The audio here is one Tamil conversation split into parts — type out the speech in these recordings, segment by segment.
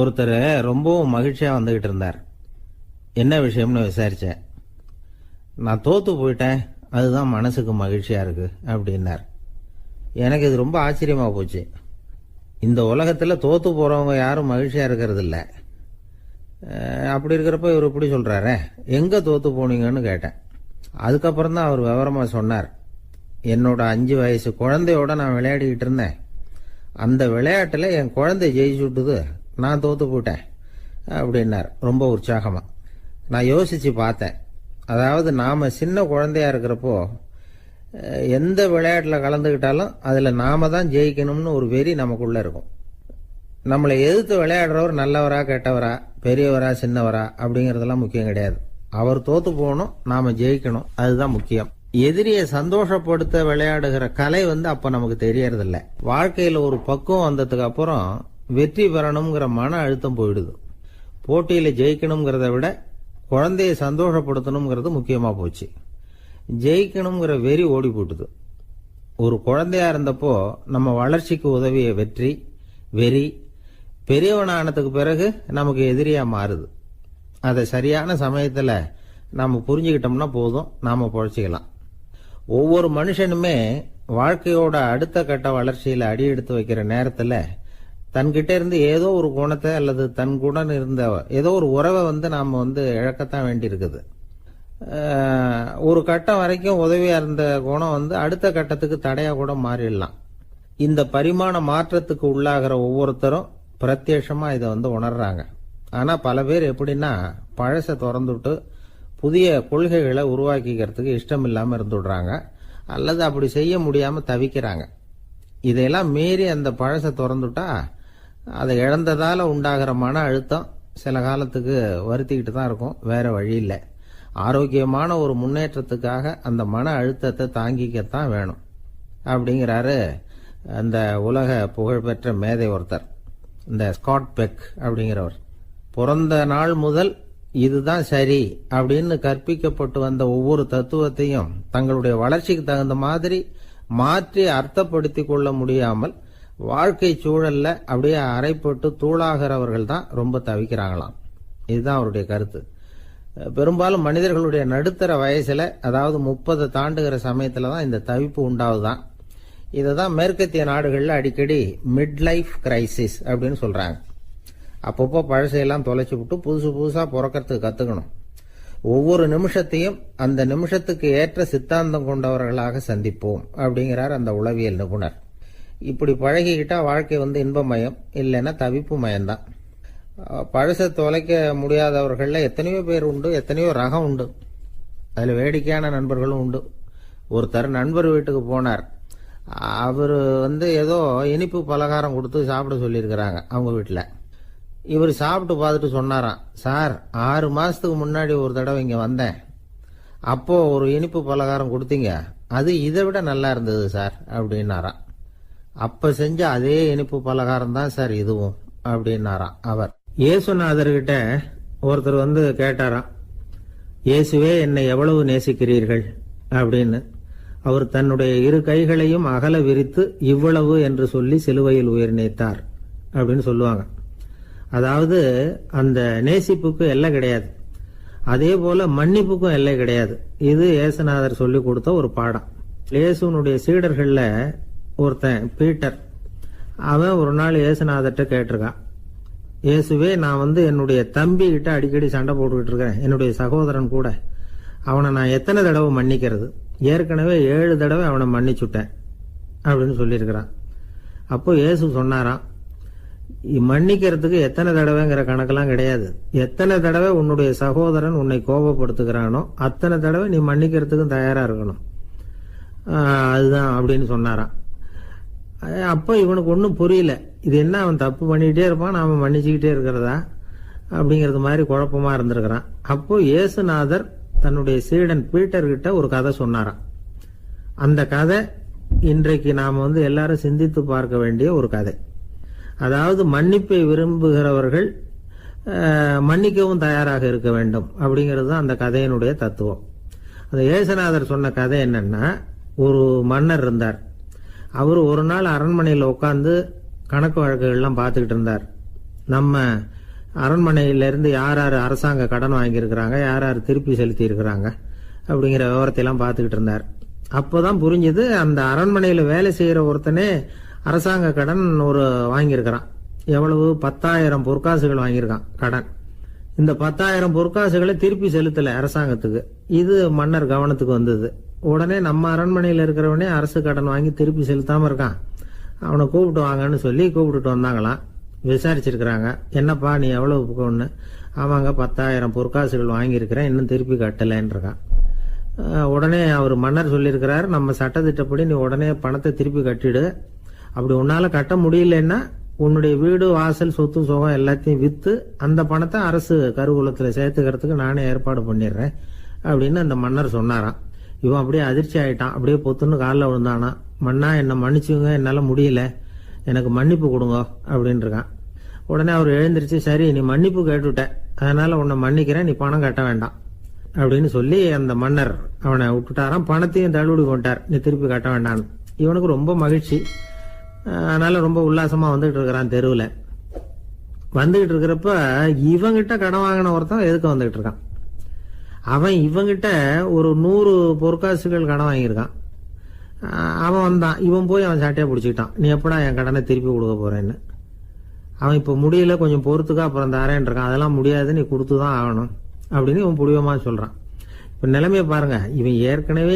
ஒருத்தர் ரொம்பவும் மகிழ்ச்சியா வந்துகிட்டு இருந்தார். என்ன விஷயம்னு விசாரிச்சேன். நான் தோத்து போயிட்டேன், அதுதான் மனசுக்கு மகிழ்ச்சியா இருக்கு அப்படின்னார். எனக்கு இது ரொம்ப ஆச்சரியமா போச்சு. இந்த உலகத்துல தோத்து போறவங்க யாரும் மகிழ்ச்சியா இருக்கிறது இல்ல. அப்படி இருக்கிறப்ப இவர் இப்படி சொல்றாரு, எங்க தோத்து போனீங்கன்னு கேட்டேன். அதுக்கப்புறம் தான் அவர் விவரமா சொன்னார். என்னோட 5 வயசு குழந்தையோட நான் விளையாடிக்கிட்டு இருந்தேன். அந்த விளையாட்டுல என் குழந்தை ஜெயிச்சு விட்டுது, நான் தோத்து போயிட்டேன் அப்படின்னார் ரொம்ப உற்சாகமா. நான் யோசிச்சு பார்த்தேன். அதாவது நாம சின்ன குழந்தையா இருக்கிறப்போ எந்த விளையாட்டுல கலந்துக்கிட்டாலும் அதுல நாம தான் ஜெயிக்கணும்னு ஒரு வெறி நமக்குள்ள இருக்கும். நம்மளை எதிர்த்து விளையாடுறவர் நல்லவரா கெட்டவரா, பெரியவரா சின்னவரா அப்படிங்கறதெல்லாம் முக்கியம் கிடையாது. அவர் தோத்து போகணும், நாம ஜெயிக்கணும், அதுதான் முக்கியம். எதிரியை சந்தோஷப்படுத்த விளையாடுகிற கலை அப்ப நமக்கு தெரியறதில்ல. வாழ்க்கையில ஒரு பக்குவம் வந்ததுக்கு அப்புறம் வெற்றி பெறணுங்கிற மன அழுத்தம் போயிடுது. போட்டியில ஜெயிக்கணுங்கிறத விட குழந்தையை சந்தோஷப்படுத்தணுங்கிறது முக்கியமா போச்சு. ஜெயிக்கணுங்கிற வெறி ஓடி போட்டுது. ஒரு குழந்தையா இருந்தப்போ நம்ம வளர்ச்சிக்கு உதவிய வெறி பெரியவனானதுக்கு பிறகு நமக்கு எதிரியா மாறுது. அதை சரியான சமயத்துல நாம புரிஞ்சுக்கிட்டோம்னா போதும், நாம பொழைச்சிக்கலாம். ஒவ்வொரு மனுஷனுமே வாழ்க்கையோட அடுத்த கட்ட வளர்ச்சியில அடி எடுத்து வைக்கிற நேரத்துல தன்கிட்ட இருந்து ஏதோ ஒரு குணத்தை அல்லது தன் குணம் இருந்த ஏதோ ஒரு உறவை நாம இழக்கத்தான் வேண்டி இருக்குது. ஒரு கட்டம் வரைக்கும் உதவியா இருந்த குணம் அடுத்த கட்டத்துக்கு தடையா கூட மாறிடலாம். இந்த பரிமாண மாற்றத்துக்கு உள்ளாகிற ஒவ்வொருத்தரும் பிரத்யட்சமா இதை உணர்றாங்க. ஆனா பல பேர் எப்படின்னா பழச திறந்துட்டு புதிய கொள்கைகளை உருவாக்கிக்கிறதுக்கு இஷ்டம் இல்லாம இருந்துடுறாங்க, அல்லது அப்படி செய்ய முடியாம தவிக்கிறாங்க. இதையெல்லாம் மீறி அந்த பழச திறந்துட்டா அதை இழந்ததால உண்டாகிற மன அழுத்தம் சில காலத்துக்கு வருத்திக்கிட்டு தான் இருக்கும், வேற வழி இல்லை. ஆரோக்கியமான ஒரு முன்னேற்றத்துக்காக அந்த மன அழுத்தத்தை தாங்கிக்கத்தான் வேணும் அப்படிங்கிறாரு அந்த உலக புகழ்பெற்ற மேதை ஒருத்தர், இந்த ஸ்காட் பெக் அப்படிங்கிறவர். பிறந்த நாள் முதல் இதுதான் சரி அப்படின்னு கற்பிக்கப்பட்டு வந்த ஒவ்வொரு தத்துவத்தையும் தங்களுடைய வளர்ச்சிக்கு தகுந்த மாதிரி மாற்றி அர்த்தப்படுத்திக் கொள்ள முடியாமல் வாழ்க்கை சூழல்ல அப்படியே அரைப்பட்டு தூளாகிறவர்கள் தான் ரொம்ப தவிக்கிறாங்களாம். இதுதான் அவருடைய கருத்து. பெரும்பாலும் மனிதர்களுடைய நடுத்தர வயசுல, அதாவது 30 தாண்டுகிற சமயத்துல தான் இந்த தவிப்பு உண்டாவதுதான். இததான் மேற்கத்திய நாடுகள்ல அடிக்கடி மிட் லைஃப் கிரைசிஸ் அப்படின்னு சொல்றாங்க. அப்பப்போ பழசையெல்லாம் தொலைச்சு விட்டு புதுசா பிறக்கிறதுக்கு கத்துக்கணும். ஒவ்வொரு நிமிஷத்தையும் அந்த நிமிஷத்துக்கு ஏற்ற சித்தாந்தம் கொண்டவர்களாக சந்திப்போம் அப்படிங்கிறார் அந்த உளவியல் நிபுணர். இப்படி பழகிக்கிட்டா வாழ்க்கை இன்பமயம், இல்லைன்னா தவிப்பு மயம்தான். பழச தொலைக்க முடியாதவர்கள்ல எத்தனையோ பேர் உண்டு, எத்தனையோ ரகம் உண்டு. அதுல வேடிக்கையான நண்பர்களும் உண்டு. ஒருத்தர் நண்பர் வீட்டுக்கு போனார். அவரு ஏதோ இனிப்பு பலகாரம் கொடுத்து சாப்பிட சொல்லியிருக்கிறாங்க அவங்க வீட்டுல. இவர் சாப்பிட்டு பார்த்துட்டு சொன்னாராம், சார் 6 மாசத்துக்கு முன்னாடி ஒரு தடவை இங்க வந்தேன், அப்போ ஒரு இனிப்பு பலகாரம் கொடுத்தீங்க, அது இதை விட நல்லா இருந்தது சார் அப்படின்னாராம். அப்ப செஞ்ச அதே இனிப்பு பலகாரம் தான் சார் இதுவும் அப்படின்னாராம் அவர். இயேசுநாதர்கிட்ட ஒருத்தர் கேட்டாராம், இயேசுவே என்னை எவ்வளவு நேசிக்கிறீர்கள் அப்படின்னு. அவர் தன்னுடைய 2 கைகளையும் அகல விரித்து இவ்வளவு என்று சொல்லி சிலுவையில் உயிர் நீத்தார் அப்படின்னு சொல்லுவாங்க. அதாவது அந்த நேசிப்புக்கு எல்லை கிடையாது, அதே போல மன்னிப்புக்கும் எல்லை கிடையாது. இது இயேசுநாதர் சொல்லி கொடுத்த ஒரு பாடம். இயேசுனுடைய சீடர்கள்ல ஒருத்தன் பீட்டர், அவன் ஒரு நாள் இயேசுநாதர்கிட்ட கேட்டிருக்கான், இயேசுவே நான் என்னுடைய தம்பி கிட்ட அடிக்கடி சண்டை போட்டுக்கிட்டு இருக்கிறேன், என்னுடைய சகோதரன் கூட, அவனை நான் எத்தனை தடவை மன்னிக்கிறது? ஏற்கனவே 7 தடவை அவனை மன்னிச்சுட்டேன் அப்படின்னு சொல்லியிருக்கிறான். அப்போ இயேசு சொன்னாராம், மன்னிக்கிறதுக்கு எத்தனை தடவைங்கிற கணக்கெல்லாம் கிடையாது. எத்தனை தடவை உன்னுடைய சகோதரன் உன்னை கோபப்படுத்துகிறானோ அத்தனை தடவை நீ மன்னிக்கிறதுக்கும் தயாரா இருக்கணும், அதுதான் அப்படின்னு சொன்னாராம். அப்ப இவனுக்கு ஒன்னும் புரியல, இது என்ன அவன் தப்பு பண்ணிக்கிட்டே இருப்பான், நாம மன்னிச்சுக்கிட்டே இருக்கிறதா அப்படிங்கறது மாதிரி குழப்பமா இருந்திருக்கிறான். அப்போ இயேசுநாதர் தன்னுடைய சீடன் பீட்டர் கிட்ட ஒரு கதை சொன்னாராம். அந்த கதை இன்றைக்கு நாம எல்லாரும் சிந்தித்து பார்க்க வேண்டிய ஒரு கதை. அதாவது மன்னிப்பை விரும்புகிறவர்கள் மன்னிக்கவும் தயாராக இருக்க வேண்டும் அப்படிங்கிறது தான் அந்த கதையினுடைய தத்துவம். அந்த இயேசுநாதர் சொன்ன கதை என்னன்னா, ஒரு மன்னர் இருந்தார். அவர் ஒரு நாள் அரண்மனையில் உட்கார்ந்து கணக்கு வழக்குகள்லாம் பார்த்துக்கிட்டு இருந்தார். நம்ம அரண்மனையிலேருந்து யார் யார் அரசாங்க கடன் வாங்கியிருக்கிறாங்க, யார் யார் திருப்பி செலுத்தி இருக்கிறாங்க அப்படிங்கிற விவரத்தையெல்லாம் பார்த்துக்கிட்டு இருந்தார். அப்போதான் புரிஞ்சுது, அந்த அரண்மனையில் வேலை செய்கிற ஒருத்தனே அரசாங்க கடன் வாங்கியிருக்கிறான். எவ்வளவு? 10,000 பொற்காசுகள் வாங்கியிருக்கான் கடன். இந்த 10,000 பொற்காசுகளை திருப்பி செலுத்தலை அரசாங்கத்துக்கு. இது மன்னர் கவனத்துக்கு வந்தது. உடனே நம்ம அரண்மனையில் இருக்கிறவனே அரசு கடன் வாங்கி திருப்பி செலுத்தாமல் இருக்கான், அவனை கூப்பிட்டு வாங்கன்னு சொல்லி கூப்பிட்டுட்டு வந்தாங்களாம். விசாரிச்சிருக்கிறாங்க, என்னப்பா நீ எவ்வளவு ஒன்று? ஆமாங்க 10,000 பொற்காசுகள் வாங்கியிருக்கிறேன், இன்னும் திருப்பி கட்டலைன்றான். உடனே அவர் மன்னர் சொல்லியிருக்கிறார், நம்ம சட்டத்திட்டப்படி நீ உடனே பணத்தை திருப்பி கட்டிடு. அப்படி உன்னால கட்ட முடியலன்னா உன்னுடைய வீடு வாசல் சொத்து சுகம் எல்லாத்தையும் விற்று அந்த பணத்தை அரசு கருவூலத்தில் சேர்த்துக்கிறதுக்கு நானே ஏற்பாடு பண்ணிடுறேன் அப்படின்னு அந்த மன்னர் சொன்னாராம். இவன் அப்படியே அதிர்ச்சி ஆயிட்டான், அப்படியே பொத்துன்னு காலில் விழுந்தானா. மன்னா என்னை மன்னிச்சுங்க, என்னால் முடியல, எனக்கு மன்னிப்பு கொடுங்க அப்படின்னு இருக்கான். உடனே அவர் எழுந்திரிச்சு, சரி நீ மன்னிப்பு கேட்டுவிட்ட, அதனால உன்னை மன்னிக்கிறேன், நீ பணம் கட்ட வேண்டாம் அப்படின்னு சொல்லி அந்த மன்னர் அவனை விட்டுட்டாராம். பணத்தையும் தள்ளுபடி கொண்டார், நீ திருப்பி கட்ட வேண்டான்னு. இவனுக்கு ரொம்ப மகிழ்ச்சி, அதனால ரொம்ப உல்லாசமா வந்துகிட்டு இருக்கிறான். தெருவில் வந்துகிட்டு இருக்கிறப்ப இவங்கிட்ட கடன் வாங்கின ஒருத்தன் எதுக்கு வந்துகிட்டு இருக்கான். அவன் இவங்கிட்ட ஒரு 100 பொற்காசுகள் கடன் வாங்கியிருக்கான். அவன் வந்தான், இவன் போய் அவன் சாட்டையை பிடிச்சிக்கிட்டான், நீ எப்படா என் கடனை திருப்பி கொடுக்க போறேன்னு. அவன் இப்போ முடியல, கொஞ்சம் பொறுத்துக்கா, அப்புறம் தரேன் இருக்கான். அதெல்லாம் முடியாது, நீ கொடுத்து தான் ஆகணும் அப்படின்னு இவன் புடிவமா சொல்றான். இப்ப நிலைமையை பாருங்க, இவன் ஏற்கனவே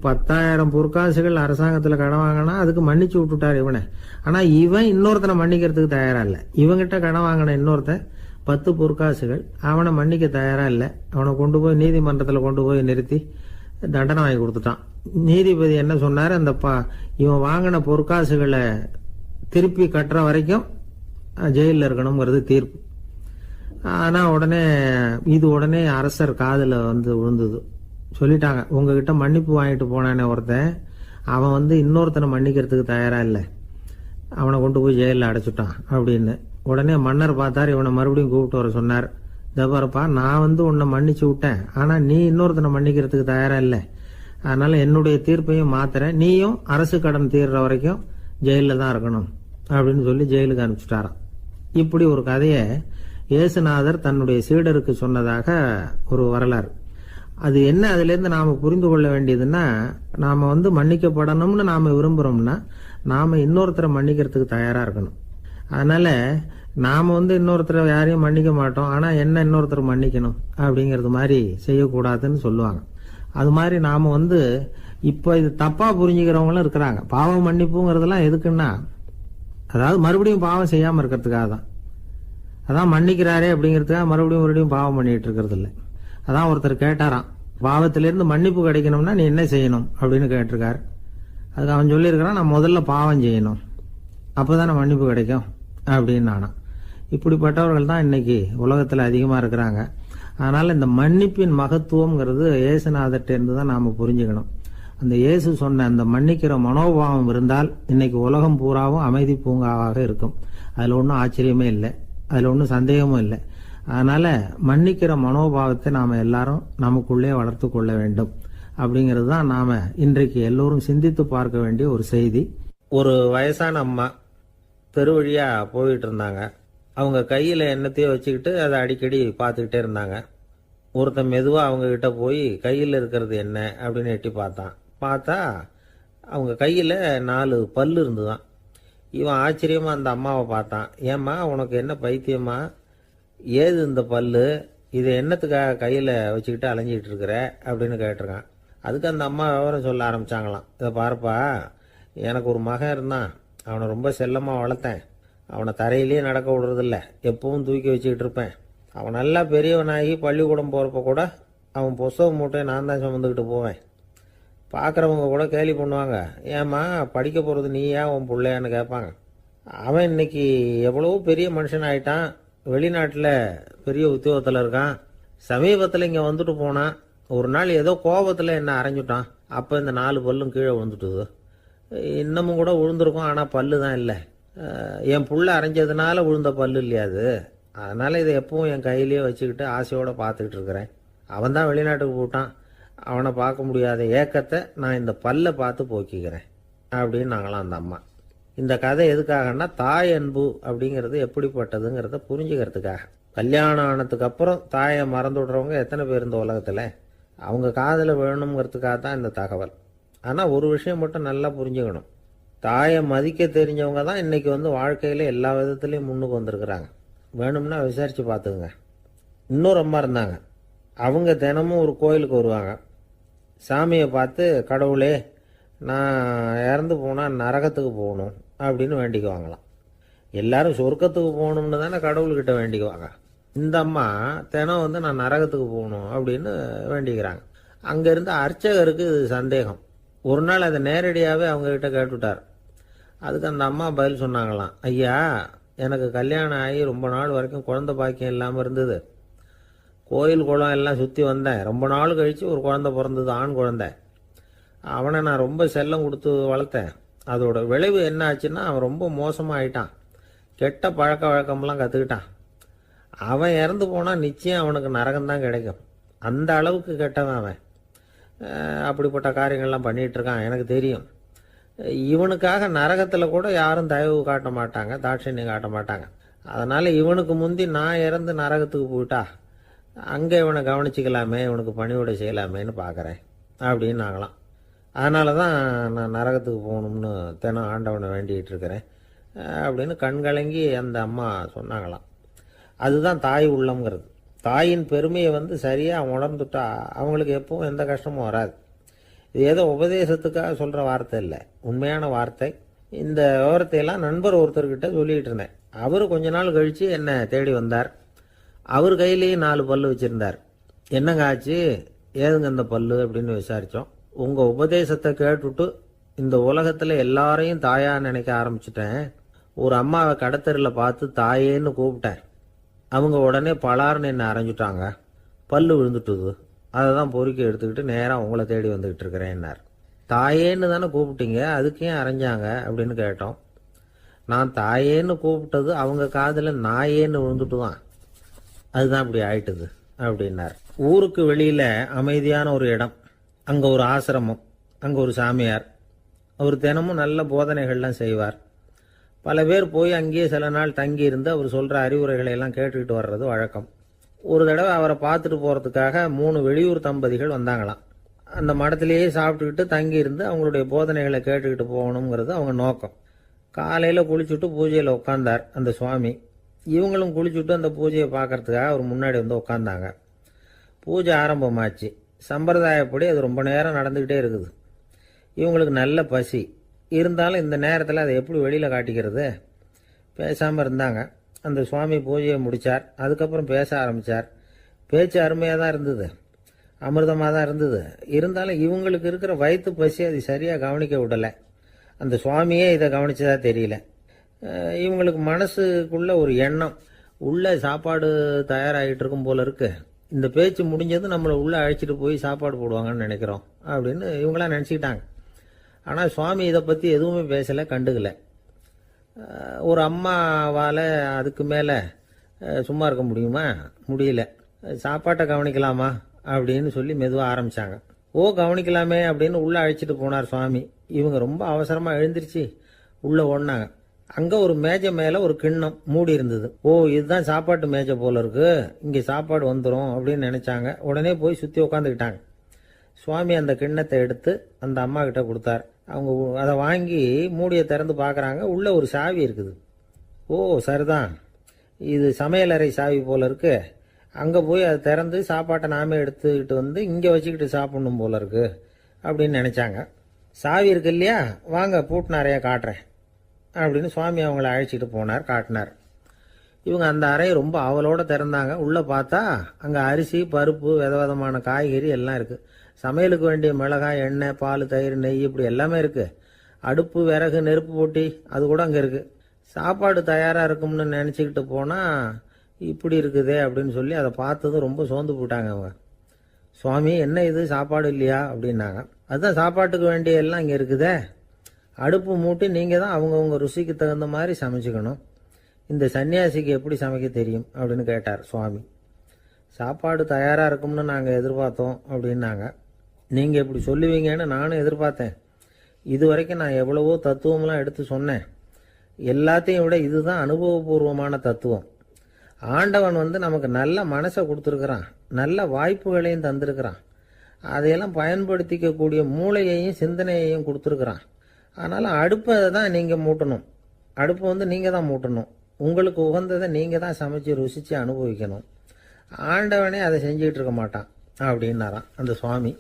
10,000 பொற்காசுகள் அரசாங்கத்துல கடன் வாங்கினா அதுக்கு மன்னிச்சு விட்டுட்டார் இவனை. ஆனா இவன் இன்னொருத்தனை மன்னிக்கிறதுக்கு தயாரா இல்ல. இவங்கிட்ட கடன் வாங்கின இன்னொருத்தன் 10 பொற்காசுகள், அவனை மன்னிக்க தயாரா இல்ல. அவனை கொண்டு போய் நீதிமன்றத்துல கொண்டு போய் நிறுத்தி தண்டனை வாங்கி கொடுத்துட்டான். நீதிபதி என்ன சொன்னாரு, அந்த இவன் வாங்கின பொற்காசுகளை திருப்பி கட்டுற வரைக்கும் ஜெயிலில் இருக்கணுங்கிறது தீர்ப்பு. ஆனா உடனே அரசர் காதுல விழுந்தது. சொல்லிட்டாங்க, உங்ககிட்ட மன்னிப்பு வாங்கிட்டு போனானே ஒருத்தன், அவன் இன்னொருத்தனை மன்னிக்கிறதுக்கு தயாரா இல்லை, அவனை கொண்டு போய் ஜெயிலில் அடைச்சுட்டான் அப்படின்னு. உடனே மன்னர் பார்த்தார், இவனை மறுபடியும் கூப்பிட்டு வர சொன்னார். தபாரப்பா, நான் உன்னை மன்னிச்சு விட்டேன், ஆனா நீ இன்னொருத்தனை மன்னிக்கிறதுக்கு தயாரா இல்லை, அதனால என்னுடைய தீர்ப்பையும் மாத்துறேன், நீயும் அரசு கடன் தீர்ற வரைக்கும் ஜெயிலில் தான் இருக்கணும் அப்படின்னு சொல்லி ஜெயிலுக்கு அனுப்பிச்சுட்டாராம். இப்படி ஒரு கதையை இயேசுநாதர் தன்னுடைய சீடருக்கு சொன்னதாக ஒரு வரலாறு. அது என்ன, அதுல இருந்து நாம புரிந்து கொள்ள வேண்டியதுன்னா, நாம மன்னிக்கப்படணும்னு நாம விரும்புறோம்னா நாம இன்னொருத்தரை மன்னிக்கிறதுக்கு தயாரா இருக்கணும். அதனால நாம இன்னொருத்தரை யாரையும் மன்னிக்க மாட்டோம், ஆனா என்ன இன்னொருத்தர் மன்னிக்கணும் அப்படிங்கறது மாதிரி செய்யக்கூடாதுன்னு சொல்லுவாங்க. அது மாதிரி நாம இப்ப இது தப்பா புரிஞ்சுக்கிறவங்களும் இருக்கிறாங்க. பாவம் மன்னிப்புங்கிறதுலாம் எதுக்குன்னா, அதாவது மறுபடியும் பாவம் செய்யாம இருக்கிறதுக்காக தான். அதான் மன்னிக்கிறாரே அப்படிங்கிறதுக்காக மறுபடியும் பாவம் பண்ணிட்டு இருக்கிறது இல்லை. அதான் ஒருத்தர் கேட்டாராம், பாவத்திலிருந்து மன்னிப்பு கிடைக்கணும்னா நீ என்ன செய்யணும் அப்படின்னு கேட்டிருக்காரு. அதுக்கு அவன் சொல்லியிருக்கிறான், நான் முதல்ல பாவம் செய்யணும், அப்போதானே மன்னிப்பு கிடைக்கும் அப்படின்னு நானா. இப்படிப்பட்டவர்கள் தான் இன்னைக்கு உலகத்தில் அதிகமாக இருக்கிறாங்க. அதனால இந்த மன்னிப்பின் மகத்துவம்ங்கிறது இயேசுநாதர்ட்ட இருந்து தான் நாம புரிஞ்சுக்கணும். அந்த இயேசு சொன்ன அந்த மன்னிக்கிற மனோபாவம் இருந்தால் இன்னைக்கு உலகம் பூராவும் அமைதி பூங்காவாக இருக்கும். அதுல ஒன்றும் ஆச்சரியமே இல்லை, அதுல ஒன்றும் சந்தேகமும் இல்லை. அதனால மன்னிக்கிற மனோபாவத்தை நாம எல்லாரும் நமக்குள்ளே வளர்த்து கொள்ள வேண்டும் அப்படிங்கிறது தான் நாம இன்றைக்கு எல்லோரும் சிந்தித்து பார்க்க வேண்டிய ஒரு செய்தி. ஒரு வயசான அம்மா தெரு வழியா போயிட்டு இருந்தாங்க. அவங்க கையில எண்ணத்தையோ வச்சுக்கிட்டு அதை அடிக்கடி பார்த்துக்கிட்டே இருந்தாங்க. ஒருத்தன் மெதுவா அவங்க கிட்ட போய் கையில் இருக்கிறது என்ன அப்படின்னு எட்டி பார்த்தா அவங்க கையில 4 பல்லு இருந்துதான். இவன் ஆச்சரியமா அந்த அம்மாவை பார்த்தான். ஏம்மா, உனக்கு என்ன பைத்தியமா, ஏது இந்த பல்லு, இதை என்னத்துக்காக கையில வச்சுக்கிட்டு அலைஞ்சிக்கிட்டு இருக்கிற அப்படின்னு கேட்டிருக்கான். அதுக்கு அந்த அம்மா விவரம் சொல்ல ஆரம்பிச்சாங்களாம். இதை பாருப்பா, எனக்கு ஒரு மகன் இருந்தான், அவனை ரொம்ப செல்லமா வளர்த்தேன். அவனை தரையிலேயே நடக்க விடுறதில்ல, எப்பவும் தூக்கி வச்சுக்கிட்டு இருப்பேன். அவன் நல்லா பெரியவனாகி பள்ளிக்கூடம் போகிறப்ப கூட அவன் புஸ்தக மூட்டையை நான் தான் சுமந்துக்கிட்டு போவேன். பார்க்குறவங்க கூட கேலி பண்ணுவாங்க, ஏம்மா படிக்க போகிறது நீயா உன் பிள்ளையான்னு கேட்பாங்க. அவன் இன்னைக்கு எவ்வளவோ பெரிய மனுஷன் ஆயிட்டான், வெளிநாட்டில் பெரிய உத்தியோகத்தில் இருக்கான். சமீபத்தில் இங்கே வந்துட்டு போனான். ஒரு நாள் ஏதோ கோபத்தில் என்ன அரைஞ்சுட்டான். அப்போ இந்த 4 பல்லும் கீழே விழுந்துட்டுது. இன்னமும் கூட விழுந்திருக்கும், ஆனால் பல்லு தான் இல்லை. என் புள்ள அரைஞ்சதுனால விழுந்த பல்லு இல்லையா அது, அதனால இதை எப்பவும் என் கையிலேயே வச்சுக்கிட்டு ஆசையோடு பார்த்துக்கிட்டு இருக்கிறேன். அவன் தான் வெளிநாட்டுக்கு போட்டான், அவனை பார்க்க முடியாத ஏக்கத்தை நான் இந்த பல்லை பார்த்து போக்கிக்கிறேன் அப்படின்னு நாங்களாம் அந்த அம்மா. இந்த கதை எதுக்காகன்னா தாய் அன்பு அப்படிங்கிறது எப்படிப்பட்டதுங்கிறத புரிஞ்சுக்கிறதுக்காக. கல்யாணம் ஆனதுக்கு அப்புறம் தாயை மறந்து விடுறவங்க எத்தனை பேர் இந்த உலகத்தில்? அவங்க காதில் வேணுங்கிறதுக்காக தான் இந்த தகவல். ஆனால் ஒரு விஷயம் மட்டும் நல்லா புரிஞ்சுக்கணும். தாயை மதிக்க தெரிஞ்சவங்க தான் இன்றைக்கி வாழ்க்கையில் எல்லா விதத்துலேயும் முன்னுக்கு வந்திருக்கிறாங்க. வேணும்னா விசாரித்து பார்த்துக்குங்க. இன்னொரு அம்மா இருந்தாங்க. அவங்க தினமும் ஒரு கோயிலுக்கு வருவாங்க. சாமியை பார்த்து, கடவுளே நான் இறந்து போனால் நரகத்துக்கு போகணும் அப்படின்னு வேண்டிக்குவாங்களாம். எல்லாரும் சொர்க்கத்துக்கு போகணும்னு தானே கடவுள்கிட்ட வேண்டிக்குவாங்க. இந்த அம்மா தினம் நான் நரகத்துக்கு போகணும் அப்படின்னு வேண்டிக்கிறாங்க. அங்கேருந்து அர்ச்சகருக்கு இது சந்தேகம். ஒரு நாள் அதை நேரடியாகவே அவங்கக்கிட்ட கேட்டுவிட்டார். அதுக்கு அந்த அம்மா பதில் சொன்னாங்களாம், ஐயா, எனக்கு கல்யாணம் ஆகி ரொம்ப நாள் வரைக்கும் குழந்தை பாக்கியம் இல்லாமல் இருந்தது. கோயில் குளம் எல்லாம் சுற்றி வந்தேன். ரொம்ப நாள் கழித்து ஒரு குழந்தை பிறந்தது, ஆண் குழந்தை. அவனை நான் ரொம்ப செல்லம் கொடுத்து வளர்த்தேன். அதோட விளைவு என்ன ஆச்சுன்னா, அவன் ரொம்ப மோசமாக ஆயிட்டான். கெட்ட பழக்க வழக்கம்லாம் கற்றுக்கிட்டான். அவன் இறந்து போனால் நிச்சயம் அவனுக்கு நரகம்தான் கிடைக்கும். அந்த அளவுக்கு கெட்டவன் அவன். அப்படிப்பட்ட காரியங்கள்லாம் பண்ணிகிட்ருக்கான், எனக்கு தெரியும். இவனுக்காக நரகத்தில் கூட யாரும் தயவு காட்ட மாட்டாங்க, தாட்சண்யம் காட்ட மாட்டாங்க. அதனால் இவனுக்கு முந்தி நான் இறந்து நரகத்துக்கு போயிட்டா அங்கே இவனை கவனிச்சிக்கலாமே, இவனுக்கு பணிவிடை செய்யலாமேன்னு பார்க்குறேன் அப்படின்னு நாங்களாம். அதனால தான் நான் நரகத்துக்கு போகணும்னு தினம் ஆண்டவனை வேண்டிகிட்டு இருக்கிறேன் அப்படின்னு கண்கலங்கி அந்த அம்மா சொன்னாங்களாம். அதுதான் தாய் உள்ளம்ங்கிறது. தாயின் பெருமையை சரியாக உணர்ந்துட்டா அவங்களுக்கு எப்பவும் எந்த கஷ்டமும் வராது. இது ஏதோ உபதேசத்துக்காக சொல்கிற வார்த்தை இல்லை, உண்மையான வார்த்தை. இந்த விவரத்தையெல்லாம் நண்பர் ஒருத்தர்கிட்ட சொல்லிகிட்டு இருந்தேன். அவர் கொஞ்ச நாள் கழித்து என்னை தேடி வந்தார். அவர் கையிலேயும் 4 பல்லு வச்சுருந்தார். என்னங்க ஆச்சு, ஏதுங்க இந்த பல்லு அப்படின்னு விசாரித்தோம். உங்கள் உபதேசத்தை கேட்டுவிட்டு இந்த உலகத்தில் எல்லாரையும் தாயாக நினைக்க ஆரம்பிச்சிட்டேன். ஒரு அம்மாவை கடத்தரில் பார்த்து தாயேன்னு கூப்பிட்டேன். அவங்க உடனே பலார்னு என்னை அரைஞ்சிட்டாங்க. பல்லு விழுந்துட்டுது. அதை தான் பொறுக்கி எடுத்துக்கிட்டு நேராக உங்களை தேடி வந்துக்கிட்டு இருக்கிறேன்னார். தாயேன்னு தானே கூப்பிட்டீங்க, அதுக்கு ஏன் அரைஞ்சாங்க அப்படின்னு கேட்டோம். நான் தாயேன்னு கூப்பிட்டது அவங்க காதில் நாயேன்னு விழுந்துட்டு தான், அதுதான் இப்படி ஆயிட்டுது அப்படின்னார். ஊருக்கு வெளியில் அமைதியான ஒரு இடம், அங்கே ஒரு ஆசிரமம், அங்கே ஒரு சாமியார். அவர் தினமும் நல்ல போதனைகள்லாம் செய்வார். பல பேர் போய் அங்கேயே சில நாள் தங்கி இருந்து அவர் சொல்கிற அறிவுரைகளை எல்லாம் கேட்டுக்கிட்டு வர்றது வழக்கம். ஒரு தடவை அவரை பார்த்துட்டு போகிறதுக்காக 3 வெளியூர் தம்பதிகள் வந்தாங்களாம். அந்த மடத்திலேயே சாப்பிட்டுக்கிட்டு தங்கி இருந்து அவங்களுடைய போதனைகளை கேட்டுக்கிட்டு போகணுங்கிறது அவங்க நோக்கம். காலையில் குளிச்சுட்டு பூஜையில் உட்காந்தார் அந்த சுவாமி. இவங்களும் குளிச்சுட்டு அந்த பூஜையை பார்க்கறதுக்காக அவர் முன்னாடி உட்காந்தாங்க. பூஜை ஆரம்பமாச்சு. சம்பிரதாயப்படி அது ரொம்ப நேரம் நடந்துக்கிட்டே இருக்குது. இவங்களுக்கு நல்ல பசி இருந்தாலும் இந்த நேரத்தில் அதை எப்படி வெளியில் காட்டிக்கிறது? பேசாமல் இருந்தாங்க. அந்த சுவாமி பூஜையை முடித்தார். அதுக்கப்புறம் பேச ஆரம்பித்தார். பேச்சு அருமையாக தான் இருந்தது, அமிர்தமாக தான் இருந்தது. இருந்தாலும் இவங்களுக்கு இருக்கிற வயிற்று பசி அது சரியாக கவனிக்க விடலை. அந்த சுவாமியே இதை கவனிச்சதா தெரியல. இவங்களுக்கு மனசுக்குள்ள ஒரு எண்ணம், உள்ள சாப்பாடு தயாராகிட்டு இருக்கும் போல இருக்கு. இந்த பேச்சு முடிஞ்சது நம்மளை உள்ளே அழைச்சிட்டு போய் சாப்பாடு போடுவாங்கன்னு நினைக்கிறோம் அப்படின்னு இவங்களாம் நினச்சிக்கிட்டாங்க. ஆனால் சுவாமி இதை பற்றி எதுவுமே பேசலை, கண்டுக்கலை. ஒரு அம்மாவால் அதுக்கு மேலே சும்மா இருக்க முடியுமா? முடியல. சாப்பாட்டை கவனிக்கலாமா அப்படின்னு சொல்லி மெதுவாக ஆரம்பித்தாங்க. ஓ, கவனிக்கலாமே அப்படின்னு உள்ளே அழைச்சிட்டு போனார் சுவாமி. இவங்க ரொம்ப அவசரமாக எழுந்திருச்சு உள்ளே ஓடினாங்க. அங்கே ஒரு மேஜை மேலே ஒரு கிண்ணம் மூடி இருந்தது. ஓ, இதுதான் சாப்பாட்டு மேஜை போல இருக்கு, இங்கே சாப்பாடு வந்துடும் அப்படின்னு நினச்சாங்க. உடனே போய் சுற்றி உட்காந்துக்கிட்டாங்க. சுவாமி அந்த கிண்ணத்தை எடுத்து அந்த அம்மா கிட்ட கொடுத்தார். அவங்க அதை வாங்கி மூடியை திறந்து பார்க்குறாங்க. உள்ளே ஒரு சாவி இருக்குது. ஓ, சரிதான், இது சமையலறை சாவி போல இருக்கு. அங்கே போய் அதை திறந்து சாப்பாட்டை நாமே எடுத்துக்கிட்டு இங்கே வச்சுக்கிட்டு சாப்பிடணும் போல இருக்கு அப்படின்னு நினச்சாங்க. சாவி இருக்கு இல்லையா, வாங்க பூட்டு நிறையா காட்டுறேன் அப்படின்னு சுவாமி அவங்கள அழைச்சிட்டு போனார், காட்டினார். இவங்க அந்த அறையை ரொம்ப ஆவலோடு திறந்தாங்க. உள்ளே பார்த்தா அங்கே அரிசி, பருப்பு, விதவிதமான காய்கறி எல்லாம் இருக்குது. சமையலுக்கு வேண்டிய மிளகாய், எண்ணெய், பால், தயிர், நெய் இப்படி எல்லாமே இருக்குது. அடுப்பு, விறகு, நெருப்பு போட்டி அது கூட அங்கே இருக்குது. சாப்பாடு தயாராக இருக்கும்னு நினச்சிக்கிட்டு போனால் இப்படி இருக்குதே அப்படின்னு சொல்லி அதை பார்த்ததும் ரொம்ப சோர்ந்து போட்டாங்க அவங்க. சுவாமி, என்ன இது சாப்பாடு இல்லையா அப்படின்னாங்க. அதுதான் சாப்பாட்டுக்கு வேண்டிய எல்லாம் இங்கே இருக்குதே. அடுப்பு மூட்டி நீங்கள் தான் அவங்கவுங்க ருசிக்கு தகுந்த மாதிரி சமைச்சிக்கணும். இந்த சன்னியாசிக்கு எப்படி சமைக்க தெரியும் அப்படின்னு கேட்டார் சுவாமி. சாப்பாடு தயாராக இருக்கும்னு நாங்கள் எதிர்பார்த்தோம் அப்படின்னாங்க. நீங்கள் இப்படி சொல்லுவீங்கன்னு நானும் எதிர்பார்த்தேன். இது வரைக்கும் நான் எவ்வளவோ தத்துவம்லாம் எடுத்து சொன்னேன். எல்லாத்தையும் விட இதுதான் அனுபவபூர்வமான தத்துவம். ஆண்டவன் நமக்கு நல்ல மனசை கொடுத்துருக்கிறான், நல்ல வாய்ப்புகளையும் தந்திருக்கிறான், அதையெல்லாம் பயன்படுத்திக்கக்கூடிய மூளையையும் சிந்தனையையும் கொடுத்துருக்குறான். அதனால் அடுப்பை தான் நீங்கள் மூட்டணும், அடுப்பை நீங்கள் தான் மூட்டணும், உங்களுக்கு உகந்ததை நீங்கள் தான் சமைச்சு ருசித்து அனுபவிக்கணும். ஆண்டவனே அதை செஞ்சுக்கிட்டு இருக்க மாட்டான் அப்படின்னாராம் அந்த சுவாமி.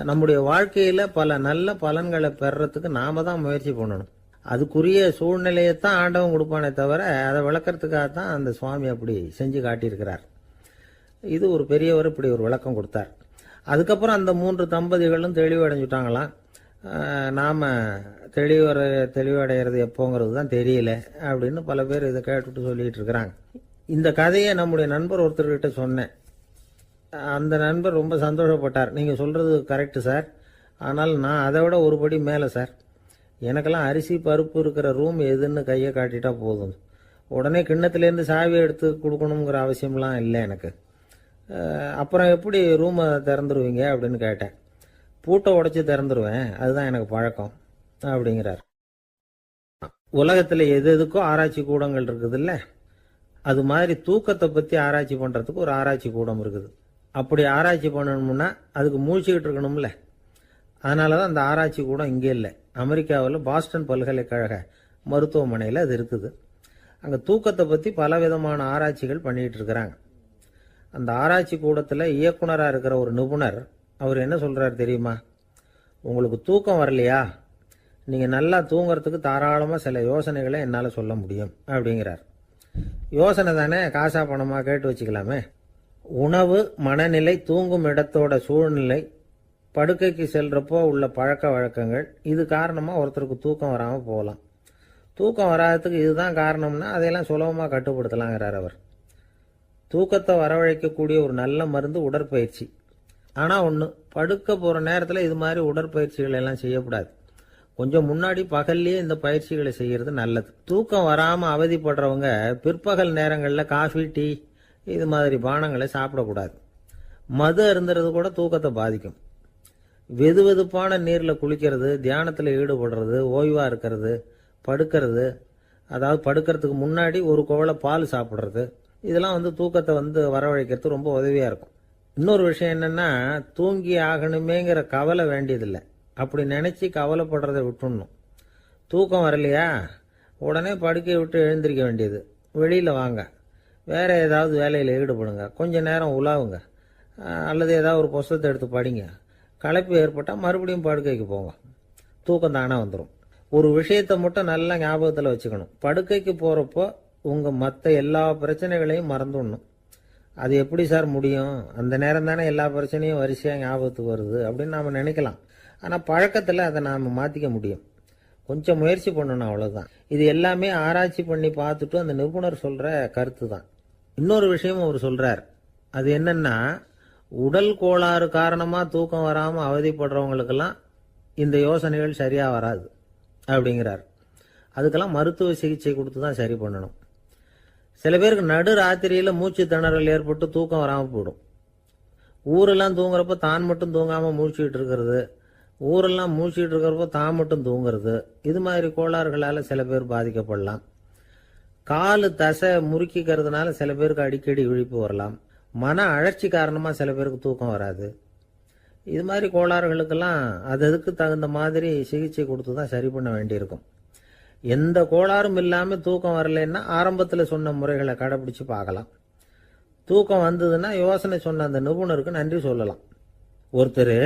நம்முடைய வாழ்க்கையில் பல நல்ல பலன்களை பெறறதுக்கு நாம் தான் முயற்சி பண்ணணும். அதுக்குரிய சூழ்நிலையைத்தான் ஆண்டவன் கொடுப்பானே தவிர அதை விளக்கறதுக்காக தான் அந்த சுவாமி அப்படி செஞ்சு காட்டியிருக்கிறார். இது ஒரு பெரியவர் இப்படி ஒரு விளக்கம் கொடுத்தார். அதுக்கப்புறம் அந்த 3 தம்பதிகளும் தெளிவடைஞ்சுட்டாங்களாம். நாம் தெளிவடைகிறது எப்போங்கிறது தான் தெரியல அப்படின்னு பல பேர் இதை கேட்டுட்டு சொல்லிட்டு இருக்கிறாங்க. இந்த கதையை நம்முடைய நண்பர் ஒருத்தர்கிட்ட சொன்னேன். அந்த நண்பர் ரொம்ப சந்தோஷப்பட்டார். நீங்கள் சொல்கிறது கரெக்டு சார், ஆனால் நான் அதை விட ஒரு படி மேலே சார். எனக்கெல்லாம் அரிசி பருப்பு இருக்கிற ரூம் எதுன்னு கையை காட்டிட்டா போதும், உடனே கிண்ணத்துலேருந்து சாவியை எடுத்து கொடுக்கணுங்கிற அவசியம்லாம் இல்லை எனக்கு. அப்புறம் எப்படி ரூமை திறந்துருவீங்க அப்படின்னு கேட்டேன். பூட்டை உடைச்சி திறந்துருவேன், அதுதான் எனக்கு பழக்கம் அப்படிங்கிறார். உலகத்தில் எது எதுக்கோ ஆராய்ச்சி கூடங்கள் இருக்குதுல்ல, அது மாதிரி தூக்கத்தை பற்றி ஆராய்ச்சி பண்ணுறதுக்கு ஒரு ஆராய்ச்சி கூடம் இருக்குது. அப்படி ஆராய்ச்சி பண்ணணும்னா அதுக்கு மூழ்கிக்கிட்டு இருக்கணும்ல. அதனால தான் அந்த ஆராய்ச்சி கூடம் இங்கே இல்லை, அமெரிக்காவில் பாஸ்டன் பல்கலைக்கழக மருத்துவமனையில் அது இருக்குது. அங்கே தூக்கத்தை பற்றி பலவிதமான ஆராய்ச்சிகள் பண்ணிகிட்டு இருக்கிறாங்க. அந்த ஆராய்ச்சி கூடத்தில் இயக்குனராக இருக்கிற ஒரு நிபுணர், அவர் என்ன சொல்கிறார் தெரியுமா? உங்களுக்கு தூக்கம் வரலையா, நீங்கள் நல்லா தூங்குறதுக்கு தாராளமாக சில யோசனைகளை என்னால் சொல்ல முடியும் அப்படிங்கிறார். யோசனை தானே, காசா பணமாக கேட்டு வச்சுக்கலாமே. உணவு, மனநிலை, தூங்கும் இடத்தோட சூழ்நிலை, படுக்கைக்கு செல்றப்போ உள்ள பழக்க வழக்கங்கள், இது காரணமாக ஒருத்தருக்கு தூக்கம் வராமல் போகலாம். தூக்கம் வராததுக்கு இதுதான் காரணம்னா அதையெல்லாம் சுலபமாக கட்டுப்படுத்தலாங்கிறார் அவர். தூக்கத்தை வரவழைக்கக்கூடிய ஒரு நல்ல மருந்து உடற்பயிற்சி. ஆனால் ஒன்று, படுக்க போகிற நேரத்தில் இது மாதிரி உடற்பயிற்சிகள் எல்லாம் செய்யக்கூடாது. கொஞ்சம் முன்னாடி பகல்லையே இந்த பயிற்சிகளை செய்கிறது நல்லது. தூக்கம் வராமல் அவதிப்படுறவங்க பிற்பகல் நேரங்களில் காஃபி, டீ இது மாதிரி பானங்களை சாப்பிடக்கூடாது. மது அருந்துறது கூட தூக்கத்தை பாதிக்கும். வெது வெதுப்பான நீரில் குளிக்கிறது, தியானத்தில் ஈடுபடுறது, ஓய்வாக இருக்கிறது, படுக்கிறது, அதாவது படுக்கிறதுக்கு முன்னாடி ஒரு குவளை பால் சாப்பிட்றது, இதெல்லாம் தூக்கத்தை வரவழைக்கிறது ரொம்ப உதவியாக இருக்கும். இன்னொரு விஷயம் என்னென்னா, தூங்கி ஆகணுமேங்கிற கவலை வேண்டியதில்லை. அப்படி நினச்சி கவலைப்படுறதை விட்டுடணும். தூக்கம் வரலையா, உடனே படுக்கையை விட்டு எழுந்திருக்க வேண்டியது. வெளியில் வாங்க, வேறு ஏதாவது வேலையில் ஈடுபடுங்க, கொஞ்சம் நேரம் உலாவுங்க, அல்லது ஏதாவது ஒரு புஸ்தகத்தை எடுத்து படிங்க. களைப்பு ஏற்பட்டால் மறுபடியும் படுக்கைக்கு போங்க, தூக்கம் தானே வந்துடும். ஒரு விஷயத்தை மட்டும் நல்லா ஞாபகத்தில் வச்சுக்கணும். படுக்கைக்கு போகிறப்போ உங்கள் மற்ற எல்லா பிரச்சனைகளையும் மறந்துடணும். அது எப்படி சார் முடியும், அந்த நேரம் தானே எல்லா பிரச்சனையும் வரிசையாக ஞாபகத்துக்கு வருது அப்படின்னு நாம் நினைக்கலாம். ஆனால் பழக்கத்தில் அதை நாம் மாற்றிக்க முடியும். கொஞ்சம் முயற்சி பண்ணணும், அவ்வளோதான். இது எல்லாமே ஆராய்ச்சி பண்ணி பார்த்துட்டு அந்த நிபுணர் சொல்கிற கருத்து தான். இன்னொரு விஷயமும் அவர் சொல்கிறார். அது என்னென்னா, உடல் கோளாறு காரணமாக தூக்கம் வராமல் அவதிப்படுறவங்களுக்கெல்லாம் இந்த யோசனைகள் சரியாக வராது அப்படிங்கிறார். அதுக்கெல்லாம் மருத்துவ சிகிச்சை கொடுத்து தான் சரி பண்ணணும். சில பேருக்கு நடு ராத்திரியில் மூச்சு திணறல் ஏற்பட்டு தூக்கம் வராமல் போயிடும். ஊரெல்லாம் தூங்குறப்போ தான் மட்டும் தூங்காமல் மூழ்கிட்டு இருக்கிறது, ஊரெல்லாம் மூழ்கிட்டு இருக்கிறப்போ தான் மட்டும் தூங்குறது, இது மாதிரி கோளாறுகளால் சில பேர் பாதிக்கப்படலாம். காலு தசை முறுக்கிக்கிறதுனால சில பேருக்கு அடிக்கடி விழிப்பு வரலாம். மன அழற்சி காரணமாக சில பேருக்கு தூக்கம் வராது. இது மாதிரி கோளாறுகளுக்கெல்லாம் அதுக்கு தகுந்த மாதிரி சிகிச்சை கொடுத்து தான் சரி பண்ண வேண்டியிருக்கும். எந்த கோளாறும் இல்லாமல் தூக்கம் வரலைன்னா ஆரம்பத்தில் சொன்ன முறைகளை கடைப்பிடிச்சு பார்க்கலாம். தூக்கம் வந்ததுன்னா யோசனை சொன்ன அந்த நிபுணருக்கு நன்றி சொல்லலாம். ஒருத்தர்,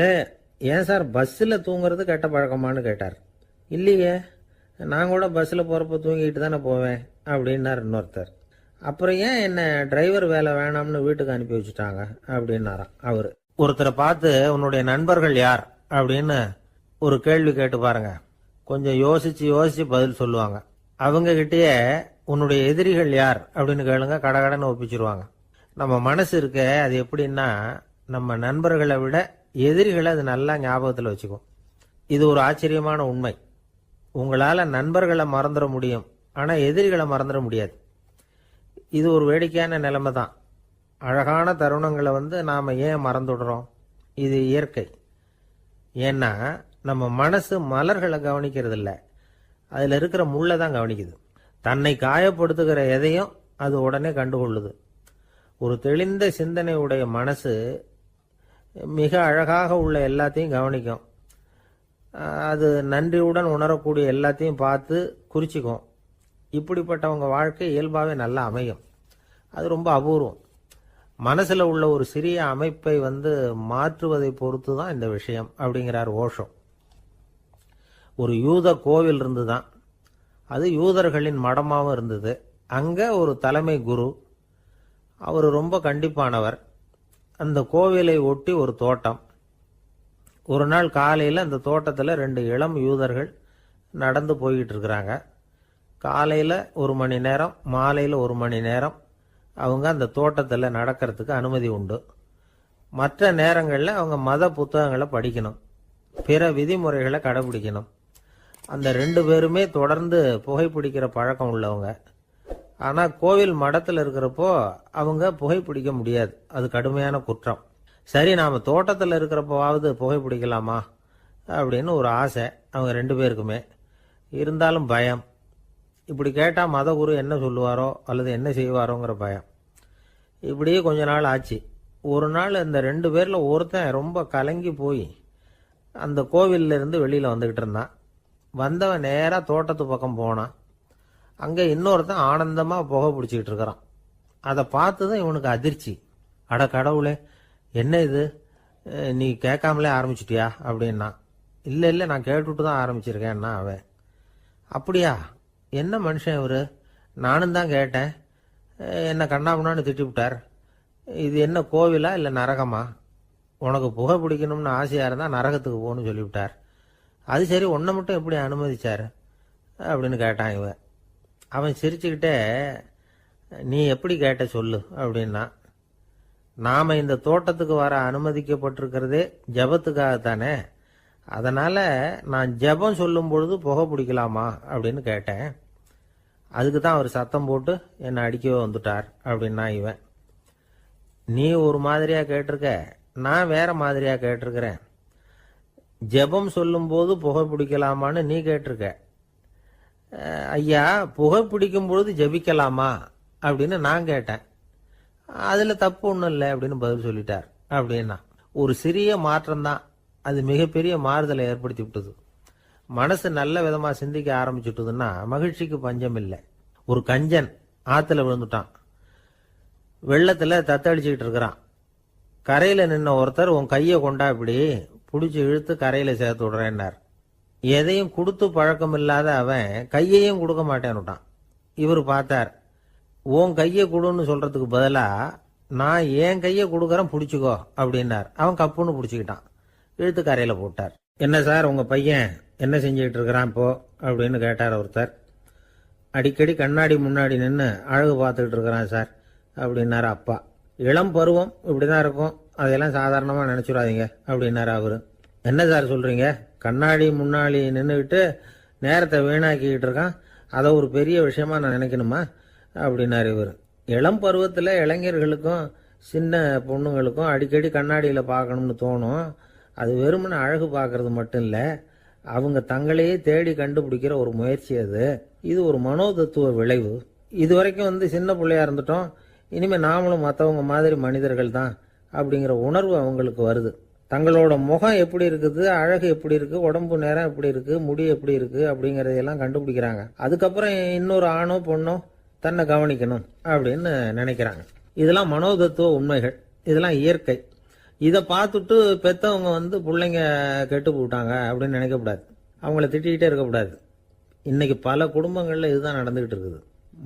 ஏன் சார் பஸ்ஸில் தூங்குறது கெட்ட பழக்கமானு கேட்டார். இல்லையே, நான் கூட பஸ்ஸில் போகிறப்ப தூங்கிட்டு தானே போவேன் அப்படின்னார் இன்னொருத்தர். அப்புறம் ஏன் என்ன டிரைவர் வேலை வேணாம்னு வீட்டுக்கு அனுப்பி வச்சுட்டாங்க அப்படின்னாராம் அவர். ஒருத்தரை பார்த்து உன்னுடைய நண்பர்கள் யார் அப்படின்னு ஒரு கேள்வி கேட்டு பாருங்க. கொஞ்சம் யோசிச்சு பதில் சொல்லுவாங்க. அவங்க கிட்டேயே உன்னுடைய எதிரிகள் யார் அப்படின்னு கேளுங்க, கடகடன்னு ஒப்பிச்சிருவாங்க. நம்ம மனசு இருக்க, அது எப்படின்னா, நம்ம நண்பர்களை விட எதிரிகளை அது நல்லா ஞாபகத்தில் வச்சுக்கும். இது ஒரு ஆச்சரியமான உண்மை. உங்களால் நண்பர்களை மறந்துட முடியும், ஆனால் எதிரிகளை மறந்துட முடியாது. இது ஒரு வேடிக்கையான நிலைமை தான். அழகான தருணங்களை நாம் ஏன் மறந்துடுறோம்? இது இயற்கை. ஏன்னா நம்ம மனசு மலர்களை கவனிக்கிறது இல்லை, அதில் இருக்கிற முள்ளை தான் கவனிக்குது. தன்னை காயப்படுத்துகிற எதையும் அது உடனே கண்டுகொள்ளுது. ஒரு தெளிந்த சிந்தனை உடைய மனசு மிக அழகாக உள்ள எல்லாத்தையும் கவனிக்கும். அது நன்றியுடன் உணரக்கூடிய எல்லாத்தையும் பார்த்து குறிச்சிக்கும். இப்படிப்பட்டவங்க வாழ்க்கை இயல்பாகவே நல்லா அமையும். அது ரொம்ப அபூர்வம். மனசில் உள்ள ஒரு சிறிய அமைப்பை மாற்றுவதை பொறுத்து தான் இந்த விஷயம் அப்படிங்கிறார் ஓஷோ. ஒரு யூத கோவில் இருந்துதான். அது யூதர்களின் மடமாகவும் இருந்தது. அங்கே ஒரு தலைமை குரு, அவர் ரொம்ப கண்டிப்பானவர். அந்த கோவிலை ஒட்டி ஒரு தோட்டம். ஒரு நாள் காலையில் அந்த தோட்டத்தில் 2 இளம் யூதர்கள் நடந்து போய்கிட்டு இருக்கிறாங்க. காலையில் 1 மணி நேரம், மாலையில் 1 மணி நேரம் அவங்க அந்த தோட்டத்தில் நடக்கிறதுக்கு அனுமதி உண்டு. மற்ற நேரங்களில் அவங்க மத புத்தகங்களை படிக்கணும், பிற விதிமுறைகளை கடைபிடிக்கணும். அந்த 2 பேருமே தொடர்ந்து புகைப்பிடிக்கிற பழக்கம் உள்ளவங்க. ஆனால் கோவில் மடத்தில் இருக்கிறப்போ அவங்க புகைப்பிடிக்க முடியாது, அது கடுமையான குற்றம். சரி, நாம் தோட்டத்தில் இருக்கிறப்போவாவது புகைப்பிடிக்கலாமா அப்படின்னு ஒரு ஆசை அவங்க 2 பேருக்குமே. இருந்தாலும் பயம். இப்படி கேட்டால் மதகுரு என்ன சொல்லுவாரோ அல்லது என்ன செய்வாரோங்கிற பயம். இப்படியே கொஞ்ச நாள் ஆச்சு. ஒரு நாள் இந்த 2 பேரில் ஒருத்தன் ரொம்ப கலங்கி போய் அந்த கோவிலிருந்து வெளியில் வந்துக்கிட்டு இருந்தான். வந்தவன் நேராக தோட்டத்து பக்கம் போனான். அங்கே இன்னொருத்தன் ஆனந்தமாக புகை பிடிச்சிக்கிட்டு இருக்கிறான். அதை பார்த்து தான் இவனுக்கு அதிர்ச்சி. அட கடவுளே, என்ன இது, நீ கேட்காமலே ஆரம்பிச்சிட்டியா அப்படின்னா. இல்லை இல்லை, நான் கேட்டுட்டு தான் ஆரம்பிச்சிருக்கேன்னா அவன். அப்படியா, என்ன மனுஷன் இவர், நானும் தான் கேட்டேன், என்ன கண்ணாமுன்னான்னு திட்டிவிட்டார். இது என்ன கோவிலா இல்லை நரகமா? உனக்கு புகை பிடிக்கணும்னு ஆசையாக இருந்தால் நரகத்துக்கு போகணும்னு சொல்லிவிட்டார். அது சரி, உன்னை மட்டும் எப்படி அனுமதிச்சார் அப்படின்னு கேட்டான் இவன். அவன் சிரிச்சுக்கிட்டே, நீ எப்படி கேட்ட சொல்லு அப்படின்னா. நாம் இந்த தோட்டத்துக்கு வர அனுமதிக்கப்பட்டிருக்கிறதே ஜபத்துக்காகத்தானே, அதனால் நான் ஜபம் சொல்லும் பொழுது புகை பிடிக்கலாமா அப்படின்னு கேட்டேன். அதுக்கு தான் அவர் சத்தம் போட்டு என்னை அடிக்கவே வந்துட்டார் அப்படின்னா இவன். நீ ஒரு மாதிரியாக கேட்டிருக்க, நான் வேற மாதிரியாக கேட்டிருக்கிறேன். ஜெபம் சொல்லும்போது புகை பிடிக்கலாமான்னு நீ கேட்டிருக்க. ஐயா, புகை பிடிக்கும் பொழுது ஜபிக்கலாமா அப்படின்னு நான் கேட்டேன். அதில் தப்பு ஒன்றும் இல்லை அப்படின்னு பதில் சொல்லிட்டார் அப்படின்னா. ஒரு சிறிய மாற்றம்தான் அது மிகப்பெரிய மாறுதலை ஏற்படுத்தி விட்டது. மனசு நல்ல விதமாக சிந்திக்க ஆரம்பிச்சுட்டுதுன்னா மகிழ்ச்சிக்கு பஞ்சம் இல்லை. ஒரு கஞ்சன் ஆற்றுல விழுந்துட்டான். வெள்ளத்தில் தத்தளிச்சுக்கிட்டு இருக்கிறான். கரையில் நின்ன ஒருத்தர், உன் கையை கொண்டா இப்படி பிடிச்சி இழுத்து கரையில் சேர்த்து விடுறேன்னார். எதையும் கொடுத்து பழக்கம் இல்லாத அவன் கையையும் கொடுக்க மாட்டேன்னுட்டான். இவர் பார்த்தார், உன் கையை கொடுன்னு சொல்றதுக்கு பதிலாக நான் என் கையை கொடுக்குறேன் பிடிச்சிக்கோ அப்படின்னார். அவன் கப்புன்னு பிடிச்சிக்கிட்டான், இழுத்து கரையில் போட்டார். என்ன சார், உங்கள் பையன் என்ன செஞ்சுக்கிட்டு இருக்கிறான் இப்போ அப்படின்னு கேட்டார் ஒருத்தர். அடிக்கடி கண்ணாடி முன்னாடி நின்று அழகு பார்த்துக்கிட்டு இருக்கிறான் சார் அப்படின்னாரு அப்பா. இளம் பருவம் இப்படி தான் இருக்கும், அதையெல்லாம் சாதாரணமாக நினச்சிடாதீங்க அப்படின்னாரு அவரு. என்ன சார் சொல்கிறீங்க, கண்ணாடி முன்னாடி நின்றுக்கிட்டு நேரத்தை வீணாக்கிக்கிட்டு இருக்கான், அதை ஒரு பெரிய விஷயமா நான் நினைக்கணுமா அப்படின்னாரு இவர். இளம் பருவத்தில் இளைஞர்களுக்கும் சின்ன பொண்ணுங்களுக்கும் அடிக்கடி கண்ணாடியில் பார்க்கணும்னு தோணும். அது வெறுமனே அழகு பார்க்கறது மட்டும் இல்லை, அவங்க தங்களையே தேடி கண்டுபிடிக்கிற ஒரு முயற்சி அது. இது ஒரு மனோதத்துவ விளைவு. இது வரைக்கும் சின்ன பிள்ளையா இருந்துட்டோம், இனிமேல் நாமளும் மற்றவங்க மாதிரி மனிதர்கள் தான் அப்படிங்கிற உணர்வு அவங்களுக்கு வருது. தங்களோட முகம் எப்படி இருக்குது, அழகு எப்படி இருக்கு, உடம்பு நேரம் எப்படி இருக்கு, முடி எப்படி இருக்கு அப்படிங்கறதையெல்லாம் கண்டுபிடிக்கிறாங்க. அதுக்கப்புறம் இன்னொரு ஆணோ பொண்ணோ தன்னை கவனிக்கணும் அப்படின்னு நினைக்கிறாங்க. இதெல்லாம் மனோதத்துவ உண்மைகள், இதெல்லாம் இயற்கை. இதை பார்த்துட்டு பெற்றவங்க பிள்ளைங்க கெட்டு போட்டாங்க அப்படின்னு நினைக்கக்கூடாது, அவங்கள திட்டிக்கிட்டே இருக்கக்கூடாது. இன்னைக்கு பல குடும்பங்கள்ல இதுதான் நடந்துகிட்டு இருக்குது.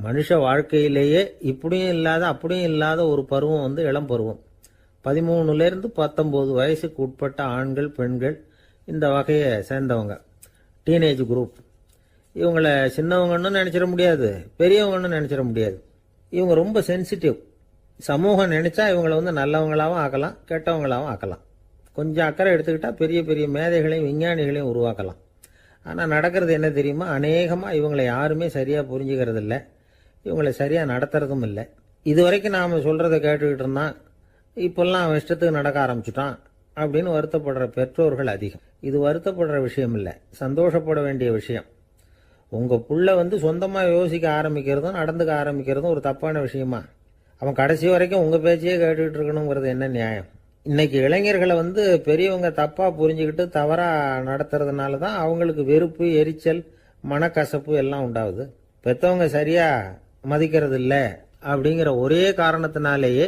மனுஷ வாழ்க்கையிலேயே இப்படியும் இல்லாத அப்படியும் இல்லாத ஒரு பருவம் இளம் பருவம். 13லேருந்து 19 வயசுக்கு உட்பட்ட ஆண்கள் பெண்கள் இந்த வகையை சேர்ந்தவங்க, டீனேஜ் குரூப். இவங்களை சின்னவங்கன்னு நினைச்சிட முடியாது, பெரியவங்கன்னு நினைச்சிட முடியாது. இவங்க ரொம்ப சென்சிட்டிவ். சமூகம் நினைச்சா இவங்களை நல்லவங்களாகவும் ஆக்கலாம், கெட்டவங்களாகவும் ஆக்கலாம். கொஞ்சம் அக்கறை எடுத்துக்கிட்டா பெரிய பெரிய மேதைகளையும் விஞ்ஞானிகளையும் உருவாக்கலாம். ஆனால் நடக்கிறது என்ன தெரியுமா, அநேகமாக இவங்களை யாருமே சரியாக புரிஞ்சுக்கிறது இல்லை, இவங்களை சரியாக நடத்துறதும் இல்லை. இது வரைக்கும் நாம் சொல்கிறத கேட்டுக்கிட்டு இருந்தான், இப்பெல்லாம் அவன் இஷ்டத்துக்கு நடக்க ஆரம்பிச்சுட்டான் அப்படின்னு வருத்தப்படுற பெற்றோர்கள் அதிகம். இது வருத்தப்படுற விஷயம் இல்லை, சந்தோஷப்பட வேண்டிய விஷயம். உங்கள் புள்ள சொந்தமாக யோசிக்க ஆரம்பிக்கிறதும் நடந்துக்க ஆரம்பிக்கிறதும் ஒரு தப்பான விஷயமா? அவன் கடைசி வரைக்கும் உங்கள் பேச்சையே கேட்டுக்கிட்டு இருக்கணுங்கிறது என்ன நியாயம்? இன்னைக்கு இளைஞர்களை பெரியவங்க தப்பாக புரிஞ்சுக்கிட்டு தவறாக நடத்துறதுனால தான் அவங்களுக்கு வெறுப்பு, எரிச்சல், மனக்கசப்பு எல்லாம் உண்டாகுது. பெற்றவங்க சரியாக மதிக்கிறது இல்லை அப்படிங்கிற ஒரே காரணத்தினாலேயே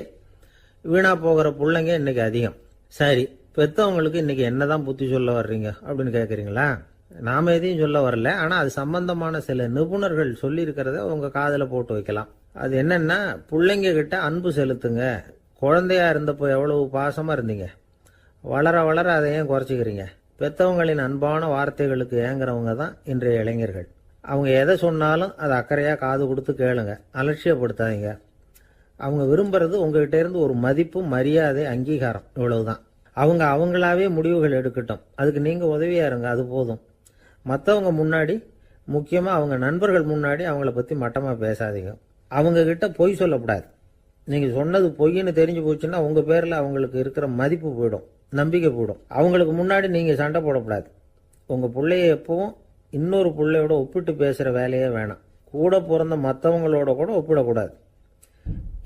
வீணா போகிற பிள்ளைங்க இன்னைக்கு அதிகம். சரி, பெற்றவங்களுக்கு இன்னைக்கு என்னதான் புத்தி சொல்ல வர்றீங்க அப்படின்னு கேட்குறீங்களா? நாம எதையும் சொல்ல வரல. ஆனால் அது சம்பந்தமான சில நிபுணர்கள் சொல்லியிருக்கிறத உங்கள் காதில் போட்டு வைக்கலாம். அது என்னன்னா, பிள்ளைங்க கிட்ட அன்பு செலுத்துங்க. குழந்தையா இருந்தப்போ எவ்வளவு பாசமாக இருந்தீங்க, வளர வளர அதை ஏன் குறைச்சிக்கிறீங்க? பெற்றவங்களின் அன்பான வார்த்தைகளுக்கு ஏங்குறவங்க தான் இன்றைய இளைஞர்கள். அவங்க எதை சொன்னாலும் அதை அக்கறையாக காது கொடுத்து கேளுங்க, அலட்சியப்படுத்தாதீங்க. அவங்க விரும்புறது உங்ககிட்ட இருந்து ஒரு மதிப்பு, மரியாதை, அங்கீகாரம், இவ்வளவுதான். அவங்க அவங்களாவே முடிவுகள் எடுக்கட்டும், அதுக்கு நீங்கள் உதவியா இருங்க, அது போதும். மற்றவங்க முன்னாடி, முக்கியமாக அவங்க நண்பர்கள் முன்னாடி அவங்கள பற்றி மட்டமாக பேசாதீங்க. அவங்க கிட்ட பொய் சொல்லக்கூடாது. நீங்கள் சொன்னது பொய்ன்னு தெரிஞ்சு போச்சுன்னா உங்கள் பேரில் அவங்களுக்கு இருக்கிற மதிப்பு போயிடும், நம்பிக்கை போயிடும். அவங்களுக்கு முன்னாடி நீங்கள் சண்டை போடக்கூடாது. உங்கள் பிள்ளைய எப்பவும் இன்னொரு பிள்ளையோட ஒப்பிட்டு பேசுகிற வேலையே வேணாம். கூட பிறந்த மற்றவங்களோட கூட ஒப்பிடக்கூடாது.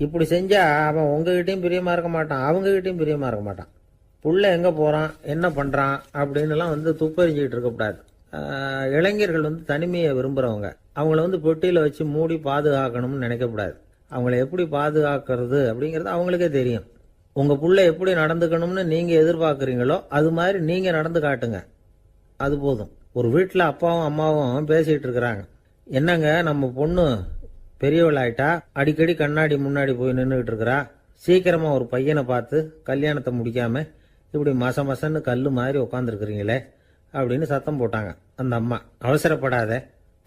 இப்படி செஞ்சால் அவன் உங்ககிட்டையும் பிரியமாக இருக்க மாட்டான், அவங்ககிட்டையும் பிரியமாக இருக்க மாட்டான். புள்ள எங்கே போகிறான், என்ன பண்ணுறான் அப்படின்னுலாம் துப்பறிஞ்சிக்கிட்டு இருக்கக்கூடாது. இளைஞர்கள் தனிமையை விரும்புகிறவங்க. அவங்கள பெட்டியில் வச்சு மூடி பாதுகாக்கணும்னு நினைக்கக்கூடாது. அவங்கள எப்படி பாதுகாக்கிறது அப்படிங்கிறது அவங்களுக்கே தெரியும். உங்கள் புள்ள எப்படி நடந்துக்கணும்னு நீங்கள் எதிர்பார்க்குறீங்களோ அது மாதிரி நீங்கள் நடந்து காட்டுங்க, அது போதும். ஒரு வீட்டில் அப்பாவும் அம்மாவும் பேசிகிட்டு இருக்கிறாங்க. என்னங்க, நம்ம பொண்ணு பெரியவளாயிட்டா, அடிக்கடி கண்ணாடி முன்னாடி போய் நின்றுக்கிட்டு இருக்கிறா, சீக்கிரமாக ஒரு பையனை பார்த்து கல்யாணத்தை முடிக்காமல் இப்படி மசன்னு கல் மாதிரி உட்காந்துருக்குறீங்களே அப்படின்னு சத்தம் போட்டாங்க. அந்த அம்மா, அவசரப்படாத,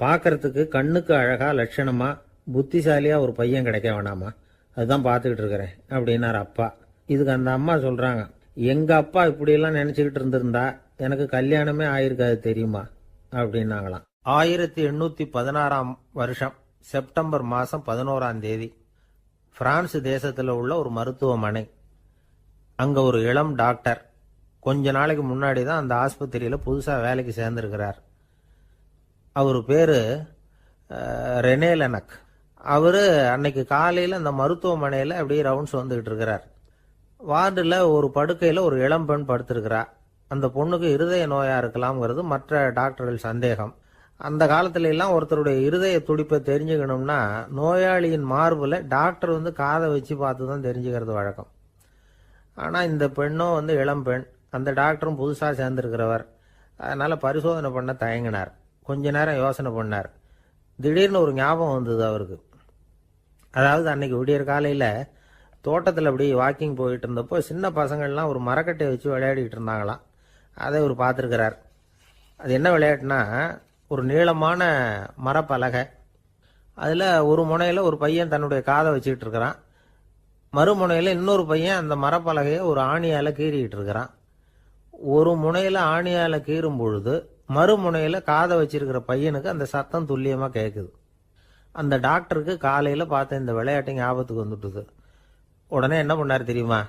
பார்க்கறதுக்கு கண்ணுக்கு அழகா லட்சணமா புத்திசாலியா ஒரு பையன் கிடைக்க வேணாமா, அதுதான் பார்த்துக்கிட்டு இருக்கிறேன் அப்படின்னாரு அப்பா. இதுக்கு அந்த அம்மா சொல்றாங்க, எங்க அப்பா இப்படியெல்லாம் நினைச்சுக்கிட்டு இருந்திருந்தா எனக்கு கல்யாணமே ஆயிருக்காது தெரியுமா அப்படின்னாங்களாம். 1816 வருஷம் செப்டம்பர் மாதம் 11ஆம் தேதி பிரான்ஸ் தேசத்தில் உள்ள ஒரு மருத்துவமனை. அங்கே ஒரு இளம் டாக்டர் கொஞ்ச நாளைக்கு முன்னாடி தான் அந்த ஆஸ்பத்திரியில் புதுசாக வேலைக்கு சேர்ந்துருக்கிறார். அவர் பேர் ரெனே லெனக். அவர் அன்னைக்கு காலையில் அந்த மருத்துவமனையில் அப்படியே ரவுண்ட்ஸ் வந்துக்கிட்டு இருக்கிறார். வார்டில் ஒரு படுக்கையில் ஒரு இளம் பெண் படுத்திருக்கிறா. அந்த பொண்ணுக்கு இருதய நோயாக இருக்கலாம்ங்கிறது மற்ற டாக்டர்கள் சந்தேகம். அந்த காலத்துல எல்லாம் ஒருத்தருடைய இருதய துடிப்பை தெரிஞ்சுக்கணும்னா நோயாளியின் மார்பில் டாக்டர் காதை வச்சு பார்த்து தான் தெரிஞ்சுக்கிறது வழக்கம். ஆனால் இந்த பெண்ணும் இளம் பெண், அந்த டாக்டரும் புதுசாக சேர்ந்துருக்கிறவர். அதனால் பரிசோதனை பண்ண தயங்கினார். கொஞ்ச நேரம் யோசனை பண்ணார். திடீர்னு ஒரு ஞாபகம் வந்தது அவருக்கு. அதாவது அன்னைக்கு விடியற் காலையில் தோட்டத்தில் அப்படி வாக்கிங் போயிட்டு இருந்தப்போ சின்ன பசங்கள்லாம் ஒரு மரக்கட்டையை வச்சு விளையாடிட்டு இருந்தாங்களாம். அதை இவர் பார்த்துருக்கிறார். அது என்ன விளையாட்டுனா, ஒரு நீளமான மரப்பலகை, அதில் ஒரு முனையில் ஒரு பையன் தன்னுடைய காதை வச்சுக்கிட்டு இருக்கிறான், மறுமுனையில் இன்னொரு பையன் அந்த மரப்பலகையை ஒரு ஆணியால் கீறிக்கிட்டு இருக்கிறான். ஒரு முனையில் ஆணியால் கீறும் பொழுது மறுமுனையில் காதை வச்சிருக்கிற பையனுக்கு அந்த சத்தம் துல்லியமாக கேட்குது. அந்த டாக்டருக்கு காலையில் பார்த்த இந்த விளையாட்டு ஞாபகத்துக்கு வந்துட்டுது. உடனே என்ன பண்ணார் தெரியுமா?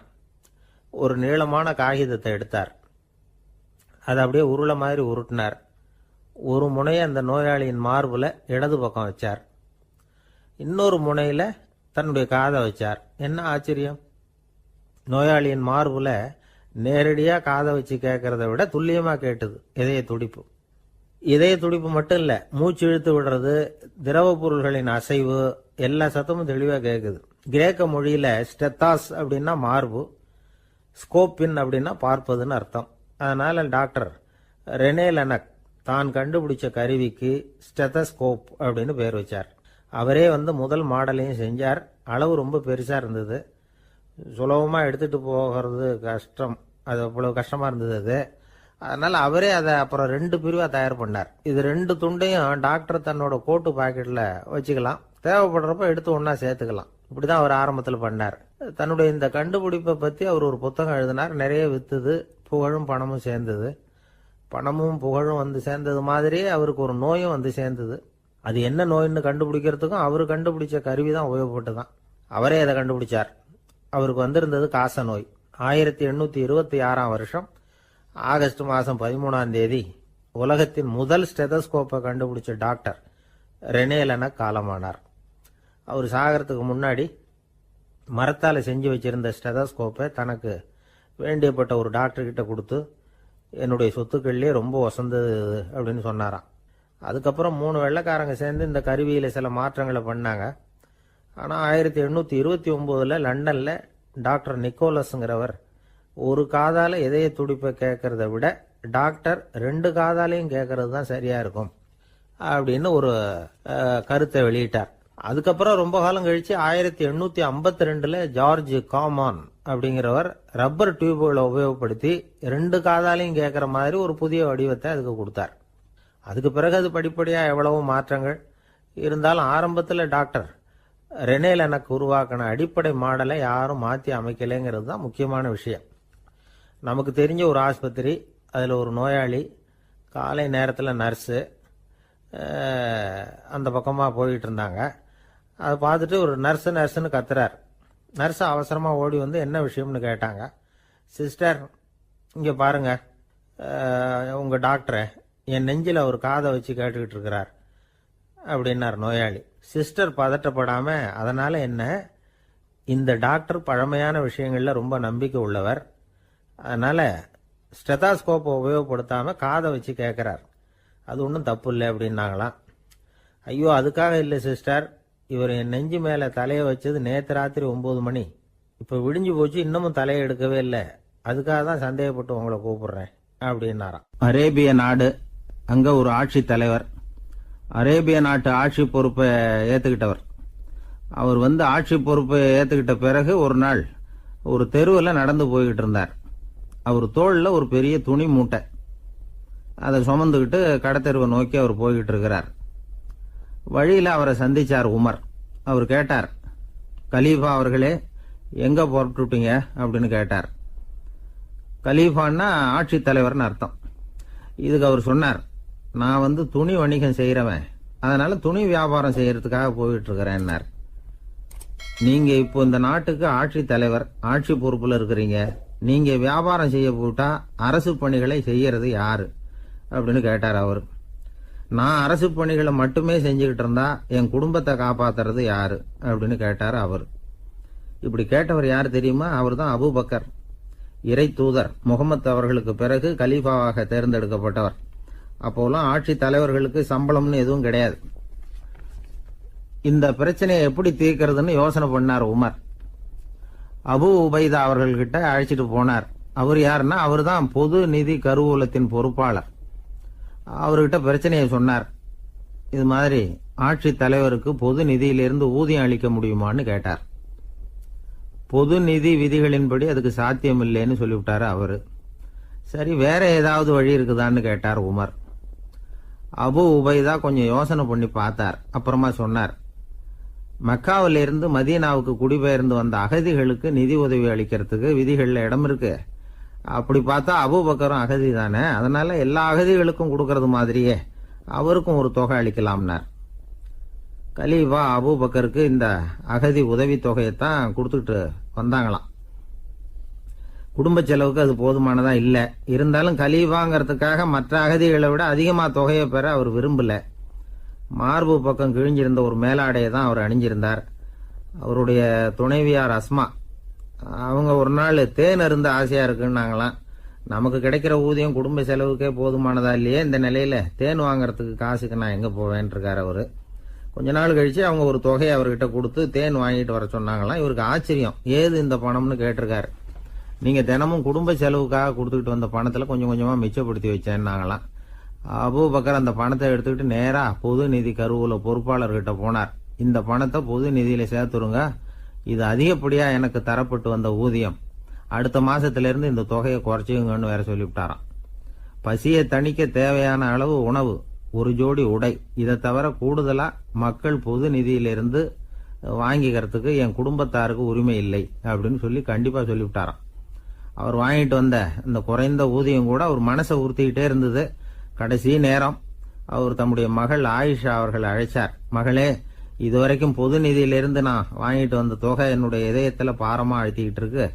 ஒரு நீளமான காகிதத்தை எடுத்தார். அதை அப்படியே உருளை மாதிரி உருட்டினார். ஒரு முனையை அந்த நோயாளியின் மார்பில் இடது பக்கம் வச்சார், இன்னொரு முனையில் தன்னுடைய காதை வச்சார். என்ன ஆச்சரியம்! நோயாளியின் மார்பில் நேரடியாக காதை வச்சு கேட்கறத விட துல்லியமாக கேட்டுது இதய துடிப்பு. இதய துடிப்பு மட்டும் இல்லை, மூச்சு இழுத்து விடுறது, திரவ பொருள்களின் அசைவு, எல்லா சத்தமும் தெளிவாக கேட்குது. கிரேக்க மொழியில் ஸ்டெத்தாஸ் அப்படின்னா மார்பு, ஸ்கோப்பின் அப்படின்னா பார்ப்பதுன்னு அர்த்தம். அதனால டாக்டர் ரெனே லெனக் தான் கண்டுபிடிச்ச கருவிக்கு ஸ்டெத்தஸ்கோப் அப்படின்னு பேர் வச்சார். அவரே முதல் மாடலையும் செஞ்சார். அளவு ரொம்ப பெருசாக இருந்தது, சுலபமாக எடுத்துகிட்டு போகிறது கஷ்டம், அது அவ்வளவு கஷ்டமாக இருந்தது அது. அதனால் அவரே அதை அப்புறம் 2 பிரிவாக தயார் பண்ணார். இது 2 துண்டையும் டாக்டர் தன்னோட கோட்டு பாக்கெட்டில் வச்சுக்கலாம், தேவைப்படுறப்ப எடுத்து ஒன்றா சேர்த்துக்கலாம். இப்படி தான் அவர் ஆரம்பத்தில் பண்ணார். தன்னுடைய இந்த கண்டுபிடிப்பை பற்றி அவர் ஒரு புத்தகம் எழுதினார். நிறைய விற்றுது, புகழும் பணமும் சேர்ந்தது. பணமும் புகழும் சேர்ந்தது மாதிரியே அவருக்கு ஒரு நோயும் சேர்ந்தது. அது என்ன நோயின்னு கண்டுபிடிக்கிறதுக்கும் அவர் கண்டுபிடிச்ச கருவி தான் உபயோகப்பட்டு தான். அவரே அதை கண்டுபிடிச்சார். அவருக்கு வந்திருந்தது காச நோய். 1826 வருஷம் ஆகஸ்ட் மாதம் 13ஆம் தேதி உலகத்தின் முதல் ஸ்டெதஸ்கோப்பை கண்டுபிடிச்ச டாக்டர் ரெனே லெனக் காலமானார். அவர் சாகிறதுக்கு முன்னாடி மரத்தால் செஞ்சு வச்சிருந்த ஸ்டெதஸ்கோப்பை தனக்கு வேண்டியப்பட்ட ஒரு டாக்டர்கிட்ட கொடுத்து, என்னுடைய சொத்துக்கள்லேயே ரொம்ப வசந்தது அப்படின்னு சொன்னாராம். அதுக்கப்புறம் 3 வெள்ளைக்காரங்க சேர்ந்து இந்த கருவியில் சில மாற்றங்களை பண்ணாங்க. ஆனால் 1829 லண்டனில் டாக்டர் நிக்கோலஸுங்கிறவர் ஒரு காதால் இதய துடிப்பை கேட்கறத விட டாக்டர் 2 காதாலையும் கேட்கறது தான் சரியா இருக்கும் அப்படின்னு ஒரு கருத்தை வெளியிட்டார். அதுக்கப்புறம் ரொம்ப காலம் கழிச்சு 1852 ஜார்ஜ் காமான் அப்படிங்கிறவர் ரப்பர் டியூப்களை உபயோகப்படுத்தி 2 காதாலையும் கேட்கற மாதிரி ஒரு புதிய வடிவத்தை அதுக்கு கொடுத்தார். அதுக்கு பிறகு அது படிப்படியா எவ்வளவோ மாற்றங்கள் இருந்தாலும் ஆரம்பத்தில் டாக்டர் ரெனே லெனக் உருவாக்கின அடிப்படை மாடலை யாரும் மாற்றி அமைக்கலைங்கிறது தான் முக்கியமான விஷயம். நமக்கு தெரிஞ்ச ஒரு ஆஸ்பத்திரி, அதில் ஒரு நோயாளி, காலை நேரத்தில் நர்ஸு அந்த பக்கமாக போயிட்டு இருந்தாங்க. அதை பார்த்துட்டு ஒரு நர்ஸுன்னு கத்துறார். நர்ஸு அவசரமாக ஓடி வந்து என்ன விஷயம்னு கேட்டாங்க. சிஸ்டர், இங்கே பாருங்க, உங்கள் டாக்டரை என் நெஞ்சில் ஒரு காதை வச்சு கேட்டுக்கிட்டு இருக்கிறார் அப்படின்னார் நோயாளி. சிஸ்டர் பதட்டப்படாம, அதனால என்ன, இந்த டாக்டர் பழமையான விஷயங்கள்ல ரொம்ப நம்பிக்கை உள்ளவர், அதனால ஸ்டெதாஸ்கோப்பை உபயோகப்படுத்தாம காதை வச்சு கேட்கிறார், அது ஒன்றும் தப்பு இல்லை அப்படின்னாங்களாம். ஐயோ, அதுக்காக இல்லை சிஸ்டர், இவர் என் நெஞ்சு மேல தலையை வச்சது நேற்று ராத்திரி 9 மணி, இப்போ விடிஞ்சு போச்சு, இன்னமும் தலையை எடுக்கவே இல்லை, அதுக்காக தான் சந்தேகப்பட்டு உங்களை கூப்பிடுறேன் அப்படின்னாராம். அரேபிய நாடு, அங்க ஒரு ஆட்சி தலைவர், அரேபிய நாட்டு ஆட்சி பொறுப்பை ஏத்துக்கிட்டவர். அவர் ஆட்சி பொறுப்பை ஏத்துக்கிட்ட பிறகு ஒரு நாள் ஒரு தெருவில் நடந்து போய்கிட்டு இருந்தார். அவர் தோளில் ஒரு பெரிய துணி மூட்டை, அதை சுமந்துக்கிட்டு கடத்தெருவை நோக்கி அவர் போய்கிட்டு இருக்கிறார். வழியில் அவரை சந்திச்சார் உமர். அவர் கேட்டார், கலீஃபா அவர்களே, எங்க புறப்பட்டுட்டீங்க அப்படின்னு கேட்டார். கலீஃபான்னா ஆட்சி தலைவர்னு அர்த்தம். இதுக்கு அவர் சொன்னார், நான் துணி வணிகம் செய்யறவன், அதனால துணி வியாபாரம் செய்யறதுக்காக போயிட்டு இருக்கிறேன்னார். நீங்க இப்போ இந்த நாட்டுக்கு ஆட்சி தலைவர், ஆட்சி பொறுப்புல இருக்கிறீங்க, நீங்க வியாபாரம் செய்ய போட்டா அரசு பணிகளை செய்யறது யாரு அப்படின்னு கேட்டார் அவர். நான் அரசு பணிகளை மட்டுமே செஞ்சுக்கிட்டு இருந்தா என் குடும்பத்தை காப்பாத்துறது யாரு அப்படின்னு கேட்டார் அவர். இப்படி கேட்டவர் யார் தெரியுமா? அவர் தான் அபூபக்கர், இறை தூதர் முகமது அவர்களுக்கு பிறகு கலீஃபாவாக தேர்ந்தெடுக்கப்பட்டவர். அப்போலாம் ஆட்சி தலைவர்களுக்கு சம்பளம்னு எதுவும் கிடையாது. இந்த பிரச்சனையை எப்படி தீர்க்கிறதுன்னு யோசனை பண்ணார் உமர். அபு உபைதா அவர்கள்கிட்ட அழைச்சிட்டு போனார். அவர் யாருன்னா, அவர் தான் பொது நிதி கருவூலத்தின் பொறுப்பாளர். அவர்கிட்ட பிரச்சனையை சொன்னார். இது மாதிரி ஆட்சி தலைவருக்கு பொது நிதியிலிருந்து ஊதியம் அளிக்க முடியுமான்னு கேட்டார். பொது நிதி விதிகளின்படி அதுக்கு சாத்தியம் இல்லைன்னு சொல்லிவிட்டாரு அவரு. சரி, வேற ஏதாவது வழி இருக்குதான்னு கேட்டார் உமர். அபு உபைதா கொஞ்சம் யோசனை பண்ணி பார்த்தார். அப்புறமா சொன்னார், மக்காவிலிருந்து மதீனாவுக்கு குடிபெயர்ந்து வந்த அகதிகளுக்கு நிதி உதவி அளிக்கிறதுக்கு விதிகள்ல இடம் இருக்கு. அப்படி பார்த்தா அபூபக்கரும் அகதி தானே, அதனால எல்லா அகதிகளுக்கும் கொடுக்கறது மாதிரியே அவருக்கும் ஒரு தொகை அளிக்கலாம்னார். கலீஃபா அபூபக்கருக்கு இந்த அகதி உதவி தொகையைத்தான் கொடுத்துட்டு வந்தாங்களாம். குடும்ப செலவுக்கு அது போதுமானதா இல்ல. இருந்தாலும் கலீஃபாங்கிறதுக்காக மற்ற அகதிகளை விட அதிகமா தொகையை பெற அவர் விரும்பல. மார்பு பக்கம் கிழிஞ்சிருந்த ஒரு மேலாடையை தான் அவர் அணிஞ்சிருந்தார். அவருடைய துணைவியார் அஸ்மா, அவங்க ஒரு நாள் தேன் அருந்த ஆசையா இருக்குன்னாங்களாம். நமக்கு கிடைக்கிற ஊதியம் குடும்ப செலவுக்கே போதுமானதா இல்லையே, இந்த நிலையில தேன் வாங்கறதுக்கு காசுக்கு நான் எங்க போவேன் இருக்காரு அவரு. கொஞ்ச நாள் கழிச்சு அவங்க ஒரு தொகையை அவர்கிட்ட கொடுத்து தேன் வாங்கிட்டு வர சொன்னாங்களாம். இவருக்கு ஆச்சரியம், ஏது இந்த பணம்னு கேட்டிருக்காரு. நீங்க தினமும் குடும்ப செலவுக்காக கொடுத்துக்கிட்டு வந்த பணத்துல கொஞ்சம் கொஞ்சமா மிச்சப்படுத்தி வச்சேன்னாங்களாம். அபூபக்கர் அந்த பணத்தை எடுத்துக்கிட்டு நேரா பொது நிதி கருவூல பொறுப்பாளர்கிட்ட போனார். இந்த பணத்தை பொது நிதியில சேர்த்துருங்க, இது அதிகப்படியா எனக்கு தரப்பட்டு வந்த ஊதியம், அடுத்த மாசத்துல இருந்து இந்த தொகையை குறைச்சிங்கன்னு வேற சொல்லிவிட்டாராம். பசியை தணிக்க தேவையான அளவு உணவு, ஒரு ஜோடி உடை, இதை தவிர கூடுதலா மக்கள் பொது நிதியிலிருந்து வாங்கிக்கிறதுக்கு என் குடும்பத்தாருக்கு உரிமை இல்லை அப்படின்னு சொல்லி கண்டிப்பா சொல்லிவிட்டாராம். அவர் வாங்கிட்டு வந்த இந்த குறைந்த ஊதியம் கூட அவர் மனசை உறுத்திக்கிட்டே இருந்தது. கடைசி நேரம் அவர் தம்முடைய மகள் ஆயிஷா அவர்களை அழைச்சார். மகளே, இதுவரைக்கும் பொது நிதியிலிருந்து நான் வாங்கிட்டு வந்த தொகை என்னுடைய இதயத்துல பாரமா அழுத்திக்கிட்டு இருக்கு,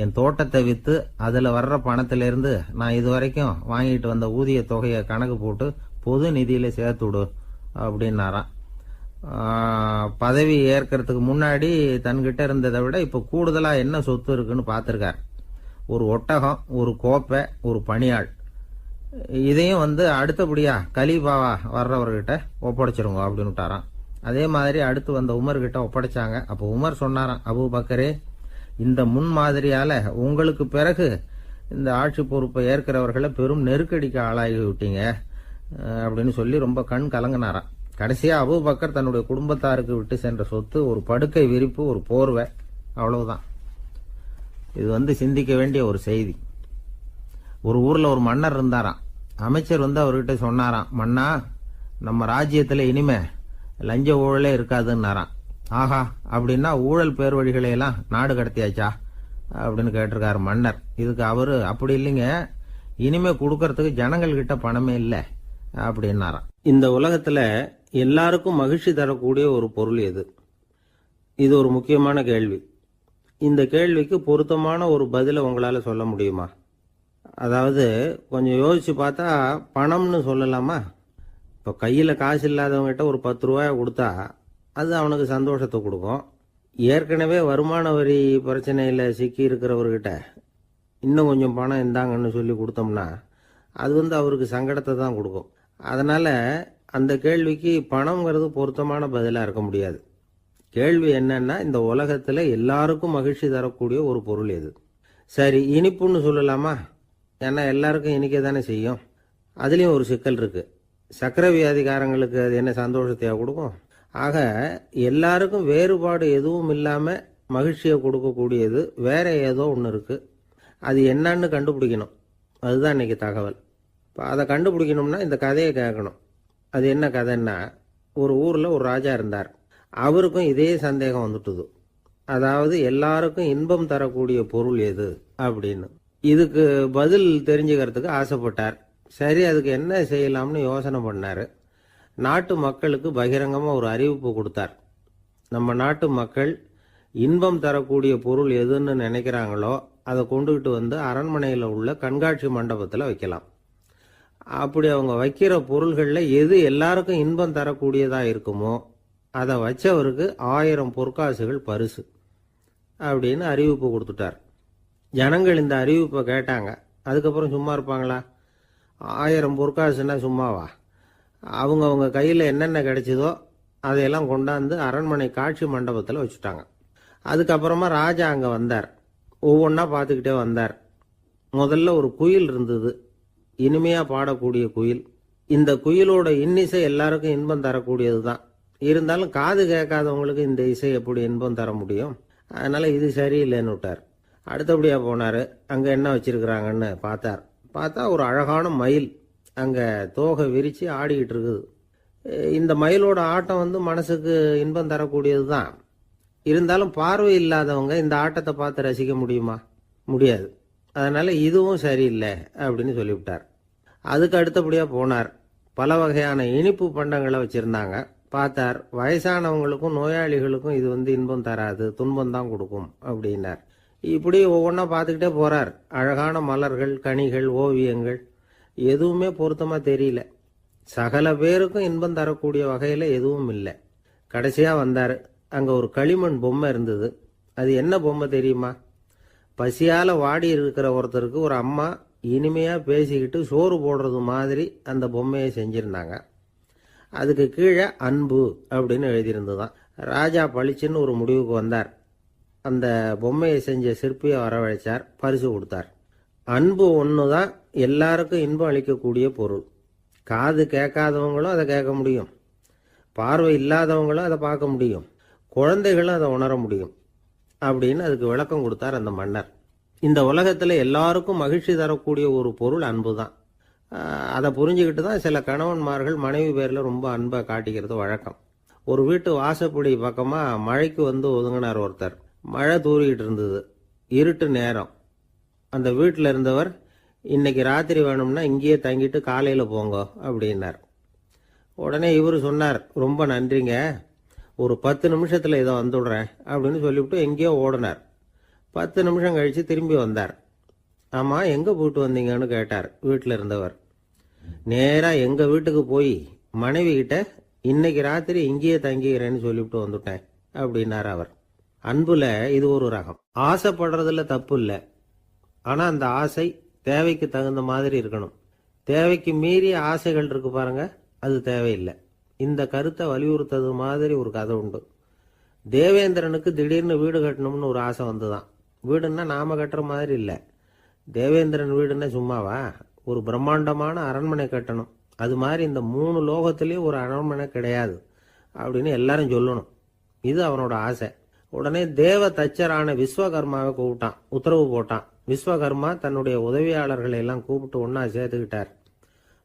என் தோட்டத்தை விற்று அதில் வர்ற பணத்திலிருந்து நான் இது வரைக்கும் வாங்கிட்டு வந்த ஊதிய தொகையை கணக்கு போட்டு பொது நிதியில் சேர்த்து விடு அப்படின்னாராம். பதவி ஏற்கிறதுக்கு முன்னாடி தன்கிட்ட இருந்ததை விட இப்போ கூடுதலாக என்ன சொத்து இருக்குன்னு பார்த்துருக்கார். ஒரு ஒட்டகம், ஒரு கோப்பை, ஒரு பணியாள். இதையும் அடுத்தபடியா கலீஃபாவா வர்றவர்கிட்ட ஒப்படைச்சிருங்க அப்படின்னு விட்டாராம். அதே மாதிரி அடுத்து வந்த உமர்கிட்ட ஒப்படைச்சாங்க. அப்போ உமர் சொன்னாராம், அபூபக்கரே, இந்த முன்மாதிரியால உங்களுக்கு பிறகு இந்த ஆட்சி பொறுப்பை ஏற்கிறவர்களை பெரும் நெருக்கடிக்கு ஆளாகி விட்டீங்க அப்படின்னு சொல்லி ரொம்ப கண் கலங்கினாராம். கடைசியா அபூபக்கர் தன்னுடைய குடும்பத்தாருக்கு விட்டு சென்ற சொத்து ஒரு படுக்கை விரிப்பு, ஒரு போர்வை, அவ்வளவுதான். இது சிந்திக்க வேண்டிய ஒரு செய்தி. ஒரு ஊர்ல ஒரு மன்னர் இருந்தாராம். அமைச்சர் அவர்கிட்ட சொன்னாராம், மன்னா, நம்ம ராஜ்யத்துல இனிமே லஞ்ச ஊழலே இருக்காதுன்னாராம். ஆஹா, அப்படின்னா ஊழல் பேர் வழிகளை எல்லாம் நாடு கடத்தியாச்சா அப்படின்னு கேட்டிருக்காரு மன்னர். இதுக்கு அவரு, அப்படி இல்லைங்க, இனிமே கொடுக்கறதுக்கு ஜனங்கள் கிட்ட பணமே இல்லை அப்படின்னாராம். இந்த உலகத்துல எல்லாருக்கும் மகிழ்ச்சி தரக்கூடிய ஒரு பொருள் எது? இது ஒரு முக்கியமான கேள்வி. இந்த கேள்விக்கு பொருத்தமான ஒரு பதிலை உங்களால சொல்ல முடியுமா? அதாவது கொஞ்சம் யோசிச்சு பார்த்தா பணம்னு சொல்லலாமா? இப்போ கையில் காசு இல்லாதவங்ககிட்ட ஒரு 10 ரூபாய் கொடுத்தா அது அவனுக்கு சந்தோஷத்தை கொடுக்கும். ஏற்கனவே வருமான வரி பிரச்சனையில் சிக்கி இருக்கிறவர்கிட்ட இன்னும் கொஞ்சம் பணம் இருந்தாங்கன்னு சொல்லி கொடுத்தோம்னா அது அவருக்கு சங்கடத்தை தான் கொடுக்கும். அதனால அந்த கேள்விக்கு பணம்ங்கிறது பொருத்தமான பதிலாக இருக்க முடியாது. கேள்வி என்னன்னா, இந்த உலகத்தில் எல்லாருக்கும் மகிழ்ச்சி தரக்கூடிய ஒரு பொருள் எது? சரி, இனிப்புன்னு சொல்லலாமா? ஏன்னா எல்லாருக்கும் இனிக்க தானே செய்யும். அதுலேயும் ஒரு சிக்கல் இருக்கு. சக்கரை வியாதிக்காரங்களுக்கு அது என்ன சந்தோஷத்தையா கொடுக்கும்? ஆக எல்லாருக்கும் வேறுபாடு எதுவும் இல்லாமல் மகிழ்ச்சியை கொடுக்கக்கூடியது வேற ஏதோ ஒன்று இருக்கு. அது என்னன்னு கண்டுபிடிக்கணும். அதுதான் இன்னைக்கு தகவல். இப்போ அதை கண்டுபிடிக்கணும்னா இந்த கதையை கேட்கணும். அது என்ன கதைன்னா, ஒரு ஊரில் ஒரு ராஜா இருந்தார். அவருக்கும் இதே சந்தேகம் வந்துட்டுது. அதாவது எல்லாருக்கும் இன்பம் தரக்கூடிய பொருள் எது அப்படின்னு. இதுக்கு பதில் தெரிஞ்சுக்கிறதுக்கு ஆசைப்பட்டார். சரி, அதுக்கு என்ன செய்யலாம்னு யோசனை பண்ணார். நாட்டு மக்களுக்கு பகிரங்கமாக ஒரு அறிவிப்பு கொடுத்தார். நம்ம நாட்டு மக்கள் இன்பம் தரக்கூடிய பொருள் எதுன்னு நினைக்கிறாங்களோ அதை கொண்டுகிட்டு அரண்மனையில் உள்ள கண்காட்சி மண்டபத்தில் வைக்கலாம். அப்படி அவங்க வைக்கிற பொருள்களில் எது எல்லாருக்கும் இன்பம் தரக்கூடியதாக இருக்குமோ அதை வச்சவருக்கு 1000 பொற்காசுகள் பரிசு அப்படின்னு அறிவிப்பு கொடுத்துட்டார். ஜனங்கள் இந்த அறிவிப்பை கேட்டாங்க. அதுக்கப்புறம் சும்மா இருப்பாங்களா? 1000 பொற்காசுன்னா சும்மாவா? அவங்க கையில் என்னென்ன கிடைச்சதோ அதையெல்லாம் கொண்டாந்து அரண்மனை காட்சி மண்டபத்தில் வச்சுட்டாங்க. அதுக்கப்புறமா ராஜா அங்கே வந்தார். ஒவ்வொன்றா பார்த்துக்கிட்டே வந்தார். முதல்ல ஒரு குயில் இருந்தது, இனிமையாக பாடக்கூடிய குயில். இந்த குயிலோட இன்னிசை எல்லாருக்கும் இன்பம் தரக்கூடியது தான். இருந்தாலும் காது கேட்காதவங்களுக்கு இந்த இசை எப்படி இன்பம் தர முடியும்? அதனால இது சரியில்லைன்னு விட்டார். அடுத்தபடியாக போனார். அங்கே என்ன வச்சிருக்கிறாங்கன்னு பார்த்தா ஒரு அழகான மயில் அங்கே தோகை விரித்து ஆடிக்கிட்டு இருக்குது. இந்த மயிலோட ஆட்டம் மனசுக்கு இன்பம் தரக்கூடியது தான். இருந்தாலும் பார்வை இல்லாதவங்க இந்த ஆட்டத்தை பார்த்து ரசிக்க முடியுமா? முடியாது. அதனால இதுவும் சரியில்லை அப்படின்னு சொல்லிவிட்டார். அதுக்கு அடுத்தபடியாக போனார். பல வகையான இனிப்பு பண்டங்களை வச்சுருந்தாங்க. பார்த்தார், வயசானவங்களுக்கும் நோயாளிகளுக்கும் இது இன்பம் தராது, துன்பம் தான் கொடுக்கும் அப்படின்னார். இப்படி ஒவ்வொன்றா பார்த்துக்கிட்டே போகிறார். அழகான மலர்கள், கனிகள், ஓவியங்கள் எதுவுமே பொருத்தமாக தெரியல. சகல பேருக்கும் இன்பம் தரக்கூடிய வகையில் எதுவும் இல்லை. கடைசியாக வந்தார். அங்கே ஒரு களிமண் பொம்மை இருந்தது. அது என்ன பொம்மை தெரியுமா? பசியால் வாடி இருக்கிற ஒருத்தருக்கு ஒரு அம்மா இனிமையாக பேசிக்கிட்டு சோறு போடுறது மாதிரி அந்த பொம்மையை செஞ்சுருந்தாங்க. அதுக்கு கீழே அன்பு அப்படின்னு எழுதியிருந்துதான். ராஜா பளிச்சுன்னு ஒரு முடிவுக்கு வந்தார். அந்த பொம்மையை செஞ்ச சிற்பியை வரவழைச்சார், பரிசு கொடுத்தார். அன்பு ஒன்று தான் எல்லாருக்கும் இன்பம் அளிக்கக்கூடிய பொருள். காது கேட்காதவங்களும் அதை கேட்க முடியும், பார்வை இல்லாதவங்களும் அதை பார்க்க முடியும், குழந்தைகளும் அதை உணர முடியும் அப்படின்னு அதுக்கு விளக்கம் கொடுத்தார் அந்த மன்னர். இந்த உலகத்தில் எல்லாருக்கும் மகிழ்ச்சி தரக்கூடிய ஒரு பொருள் அன்பு தான். அதை புரிஞ்சுக்கிட்டு தான் சில கணவன்மார்கள் மனைவி பேரில் ரொம்ப அன்பை காட்டிக்கிறது வழக்கம். ஒரு வீட்டு வாசப்படி பக்கமாக மழைக்கு ஒதுங்கினார் ஒருத்தர். மழை தூரிக்கிட்டு இருந்தது, இருட்டு நேரம். அந்த வீட்டில் இருந்தவர், இன்னைக்கு ராத்திரி வேணும்னா இங்கேயே தங்கிட்டு காலையில் போங்க அப்படின்னார். உடனே இவர் சொன்னார், ரொம்ப நன்றிங்க, ஒரு 10 நிமிஷத்தில் இதை வந்துடுறேன் அப்படின்னு சொல்லிவிட்டு எங்கேயோ ஓடினார். 10 நிமிஷம் கழித்து திரும்பி வந்தார். ஆமாம், எங்கே போயிட்டு வந்தீங்கன்னு கேட்டார் வீட்டில் இருந்தவர். நேராக எங்கள் வீட்டுக்கு போய் மனைவி கிட்ட இன்னைக்கு ராத்திரி இங்கேயே தங்கிக்கிறேன்னு சொல்லிவிட்டு வந்துட்டேன் அப்படின்னார் அவர். அன்புல இது ஒரு ரகம். ஆசைப்படுறதுல தப்பு இல்லை, ஆனால் அந்த ஆசை தேவைக்கு தகுந்த மாதிரி இருக்கணும். தேவைக்கு மீறிய ஆசைகள் இருக்கு பாருங்க, அது தேவையில்லை. இந்த கருத்தை வலியுறுத்தது மாதிரி ஒரு கதை உண்டு. தேவேந்திரனுக்கு திடீர்னு வீடு கட்டணும்னு ஒரு ஆசை வந்துதான். வீடுன்னா நாம கட்டுற மாதிரி இல்லை. தேவேந்திரன் வீடுன்னா சும்மாவா, ஒரு பிரம்மாண்டமான அரண்மனை கட்டணும். அது மாதிரி இந்த 3 லோகத்திலேயும் ஒரு அரண்மனை கிடையாது அப்படின்னு எல்லாரும் சொல்லணும். இது அவனோட ஆசை. உடனே தேவ தச்சரான விஸ்வகர்மாவை கூப்பிட்டான், உத்தரவு போட்டான். விஸ்வகர்மா தன்னுடைய உதவியாளர்களை எல்லாம் கூப்பிட்டு ஒன்னா சேர்த்துக்கிட்டார்.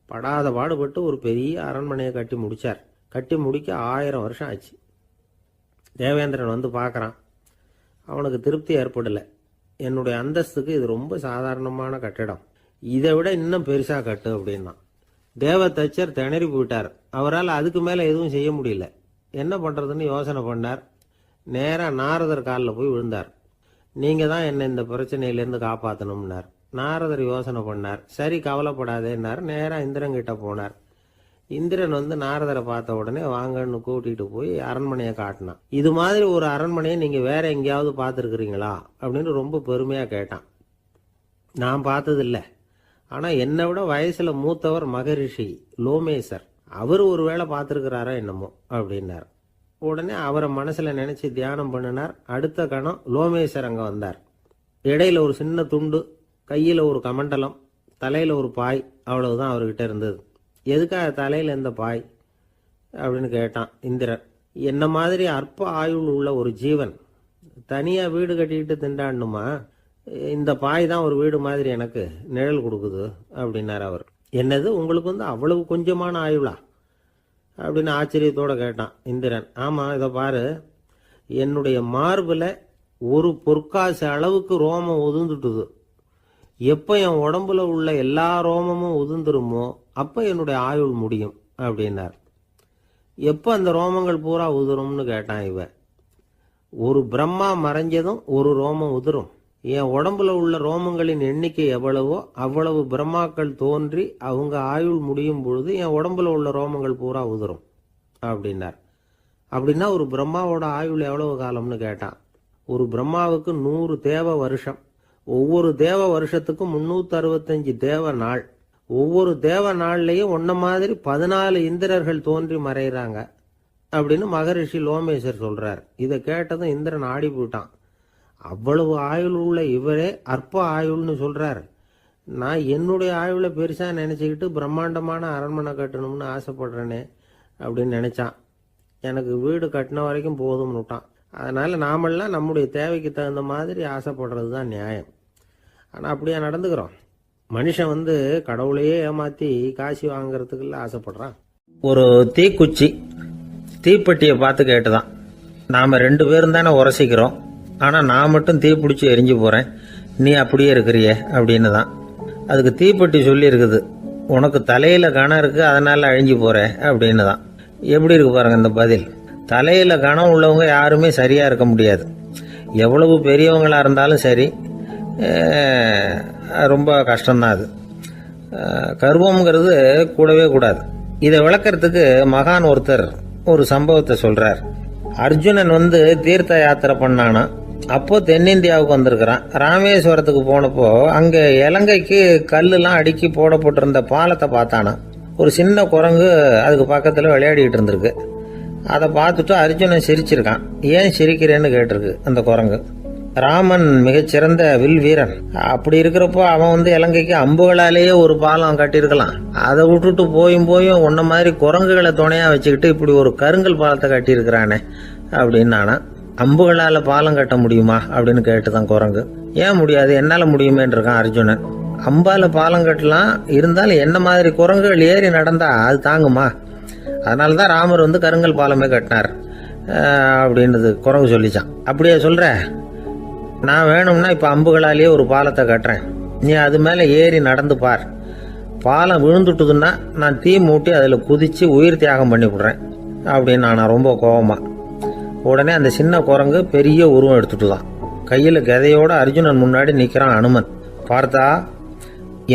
படாத பாடுபட்டு ஒரு பெரிய அரண்மனையை கட்டி முடிச்சார். கட்டி முடிக்க 1000 வருஷம் ஆச்சு. தேவேந்திரன் வந்து பார்க்குறான். அவனுக்கு திருப்தி ஏற்படலை. என்னுடைய அந்தஸ்துக்கு இது ரொம்ப சாதாரணமான கட்டிடம், இதை விட இன்னும் பெருசாக கட்டு அப்படின்னா. தேவ தச்சர் திணறி போயிட்டார். அவரால் அதுக்கு மேலே எதுவும் செய்ய முடியல. என்ன பண்ணுறதுன்னு யோசனை பண்ணார். நேராக நாரதர் காலில் போய் விழுந்தார். நீங்கள் தான் என்னை இந்த பிரச்சனையிலேருந்து காப்பாற்றணும்னார். நாரதர் யோசனை பண்ணார். சரி, கவலைப்படாதேன்னார். நேராக இந்திரன் கிட்ட போனார். இந்திரன் வந்து நாரதரை பார்த்த உடனே வாங்கன்னு கூட்டிகிட்டு போய் அரண்மனையை காட்டினான். இது மாதிரி ஒரு அரண்மனையை நீங்கள் வேற எங்கேயாவது பார்த்துருக்குறீங்களா அப்படின்னு ரொம்ப பெருமையாக கேட்டான். நான் பார்த்ததில்லை, ஆனால் என்னை விட வயசில் மூத்தவர் மகரிஷி லோமேசர், அவர் ஒரு வேளை பார்த்துருக்கிறாரா என்னமோ அப்படின்னார். உடனே அவரை மனசில் நினச்சி தியானம் பண்ணினார். அடுத்த கணம் லோமேசர் அங்கே வந்தார். இடையில ஒரு சின்ன துண்டு, கையில் ஒரு கமண்டலம், தலையில் ஒரு பாய், அவ்வளவுதான் அவர்கிட்ட இருந்தது. எதுக்காக தலையில் எந்த பாய் அப்படின்னு கேட்டான் இந்திரன். என்ன மாதிரி அற்ப ஆயுள் உள்ள ஒரு ஜீவன் தனியாக வீடு கட்டிக்கிட்டு திண்டாடணுமா? இந்த பாய் தான் ஒரு வீடு மாதிரி எனக்கு நிழல் கொடுக்குது அப்படின்னார் அவர். என்னது, உங்களுக்கு வந்து அவ்வளவு கொஞ்சமான ஆயுளா அப்படின்னு ஆச்சரியத்தோடு கேட்டான் இந்திரன். ஆமாம், இதை பாரு, என்னுடைய மார்பில் ஒரு பொற்காசு அளவுக்கு ரோமம் உதிர்ந்துட்டுது. எப்போ என் உடம்புல உள்ள எல்லா ரோமமும் உதிர்ந்துருமோ அப்போ என்னுடைய ஆயுள் முடியும் அப்படின்னார். எப்போ அந்த ரோமங்கள் பூரா உதிரும்னு கேட்டான் இவன். ஒரு பிரம்மா மறைஞ்சதும் ஒரு ரோமம் உதிரும். என் உடம்புல உள்ள ரோமங்களின் எண்ணிக்கை எவ்வளவோ அவ்வளவு பிரம்மாக்கள் தோன்றி அவங்க ஆயுள் முடியும் பொழுது என் உடம்புல உள்ள ரோமங்கள் பூரா உதிரும் அப்படின்னார். அப்படின்னா ஒரு பிரம்மாவோட ஆயுள் எவ்வளவு காலம்னு கேட்டான். ஒரு பிரம்மாவுக்கு 100 தேவ வருஷம். ஒவ்வொரு தேவ வருஷத்துக்கும் 365 தேவ நாள். ஒவ்வொரு தேவ நாள்லையும் ஒன்ன மாதிரி 14 இந்திரர்கள் தோன்றி மறைகிறாங்க அப்படின்னு மகரிஷி லோமேசர் சொல்றார். இதை கேட்டதும் இந்திரன் ஆடி போயிட்டான். அவ்வளவு ஆயுள் உள்ள இவரே அற்ப ஆயுள்னு சொல்றார். நான் என்னுடைய ஆயுளை பெருசா நினைச்சுக்கிட்டு பிரம்மாண்டமான அரண்மனை கட்டணும்னு ஆசைப்படுறேனே அப்படின்னு நினைச்சான். எனக்கு வீடு கட்டின வரைக்கும் போதும்னு விட்டான். அதனால நாமெல்லாம் நம்முடைய தேவைக்கு தகுந்த மாதிரி ஆசைப்படுறது தான் நியாயம். ஆனால் அப்படியே நடந்துக்கிறோம். மனுஷன் வந்து கடவுளையே ஏமாத்தி காசி வாங்கிறதுக்குள்ள ஆசைப்படுறான். ஒரு தீக்குச்சி தீப்பெட்டியை பார்த்து கேட்டுதான், நாம 2 பேரும் தானே உரசிக்கிறோம், ஆனா நான் மட்டும் தீ பிடிச்சி எரிஞ்சு போறேன், நீ அப்படியே இருக்கிறிய அப்படின்னு தான். அதுக்கு தீப்பெட்டி சொல்லி இருக்குது, உனக்கு தலையில கணம் இருக்கு அதனால அழிஞ்சு போற அப்படின்னு தான். எப்படி இருக்கு பாருங்க இந்த பதில். தலையில கணம் உள்ளவங்க யாருமே சரியா இருக்க முடியாது. எவ்வளவு பெரியவங்களா இருந்தாலும் சரி, ரொம்ப கஷ்டம்தான் அது. கர்வம்ங்கிறது கூடவே கூடாது. இதை விளக்கறதுக்கு மகான் ஒருத்தர் ஒரு சம்பவத்தை சொல்றார். அர்ஜுனன் வந்து தீர்த்த யாத்திரை பண்ணானா. அப்போ தென்னிந்தியாவுக்கு வந்திருக்கிறான். ராமேஸ்வரத்துக்கு போனப்போ அங்க இலங்கைக்கு கல்லுலாம் அடுக்கி போடப்பட்டிருந்த பாலத்தை பார்த்தானா. ஒரு சின்ன குரங்கு அதுக்கு பக்கத்துல விளையாடிட்டு இருந்திருக்கு. அதை பார்த்துட்டு அர்ஜுனன் சிரிச்சிருக்கான். ஏன் சிரிக்கிறேன்னு கேட்டிருக்கு அந்த குரங்கு. ராமன் மிகச்சிறந்த வில் வீரன். அப்படி இருக்கிறப்போ அவன் வந்து இலங்கைக்கு அம்புகளாலேயே ஒரு பாலம் கட்டியிருக்கலாம். அதை விட்டுட்டு போயும் உன்ன மாதிரி குரங்குகளை துணையா வச்சுக்கிட்டு இப்படி ஒரு கருங்கல் பாலத்தை கட்டியிருக்கிறானே அப்படின்னு நானா. அம்புகளால பாலம் கட்ட முடியுமா அப்படின்னு கேட்டுதான் குரங்கு. ஏன் முடியாது, என்னால முடியுமேன்னு இருக்கான் அர்ஜுனன். அம்பால பாலம் கட்டலாம், இருந்தாலும் என்ன மாதிரி குரங்குகள் ஏறி நடந்தா அது தாங்குமா? அதனாலதான் ராமர் வந்து கருங்கல் பாலமே கட்டினார் அப்படின்றது குரங்கு சொல்லிச்சான். அப்படியே சொல்ற, நான் வேணும்னா இப்ப அம்புகளாலேயே ஒரு பாலத்தை கட்டுறேன், நீ அது மேல ஏறி நடந்து பார். பாலம் விழுந்துட்டுதுன்னா நான் தீ மூட்டி அதுல குதிச்சு உயிர் தியாகம் பண்ணி விடுறேன் அப்படின்னு நான் ரொம்ப கோபமா. உடனே அந்த சின்ன குரங்கு பெரிய உருவம் எடுத்துட்டுதான். கையில் கதையோட அர்ஜுனன் முன்னாடி நிற்கிறான் அனுமன். பார்த்தா,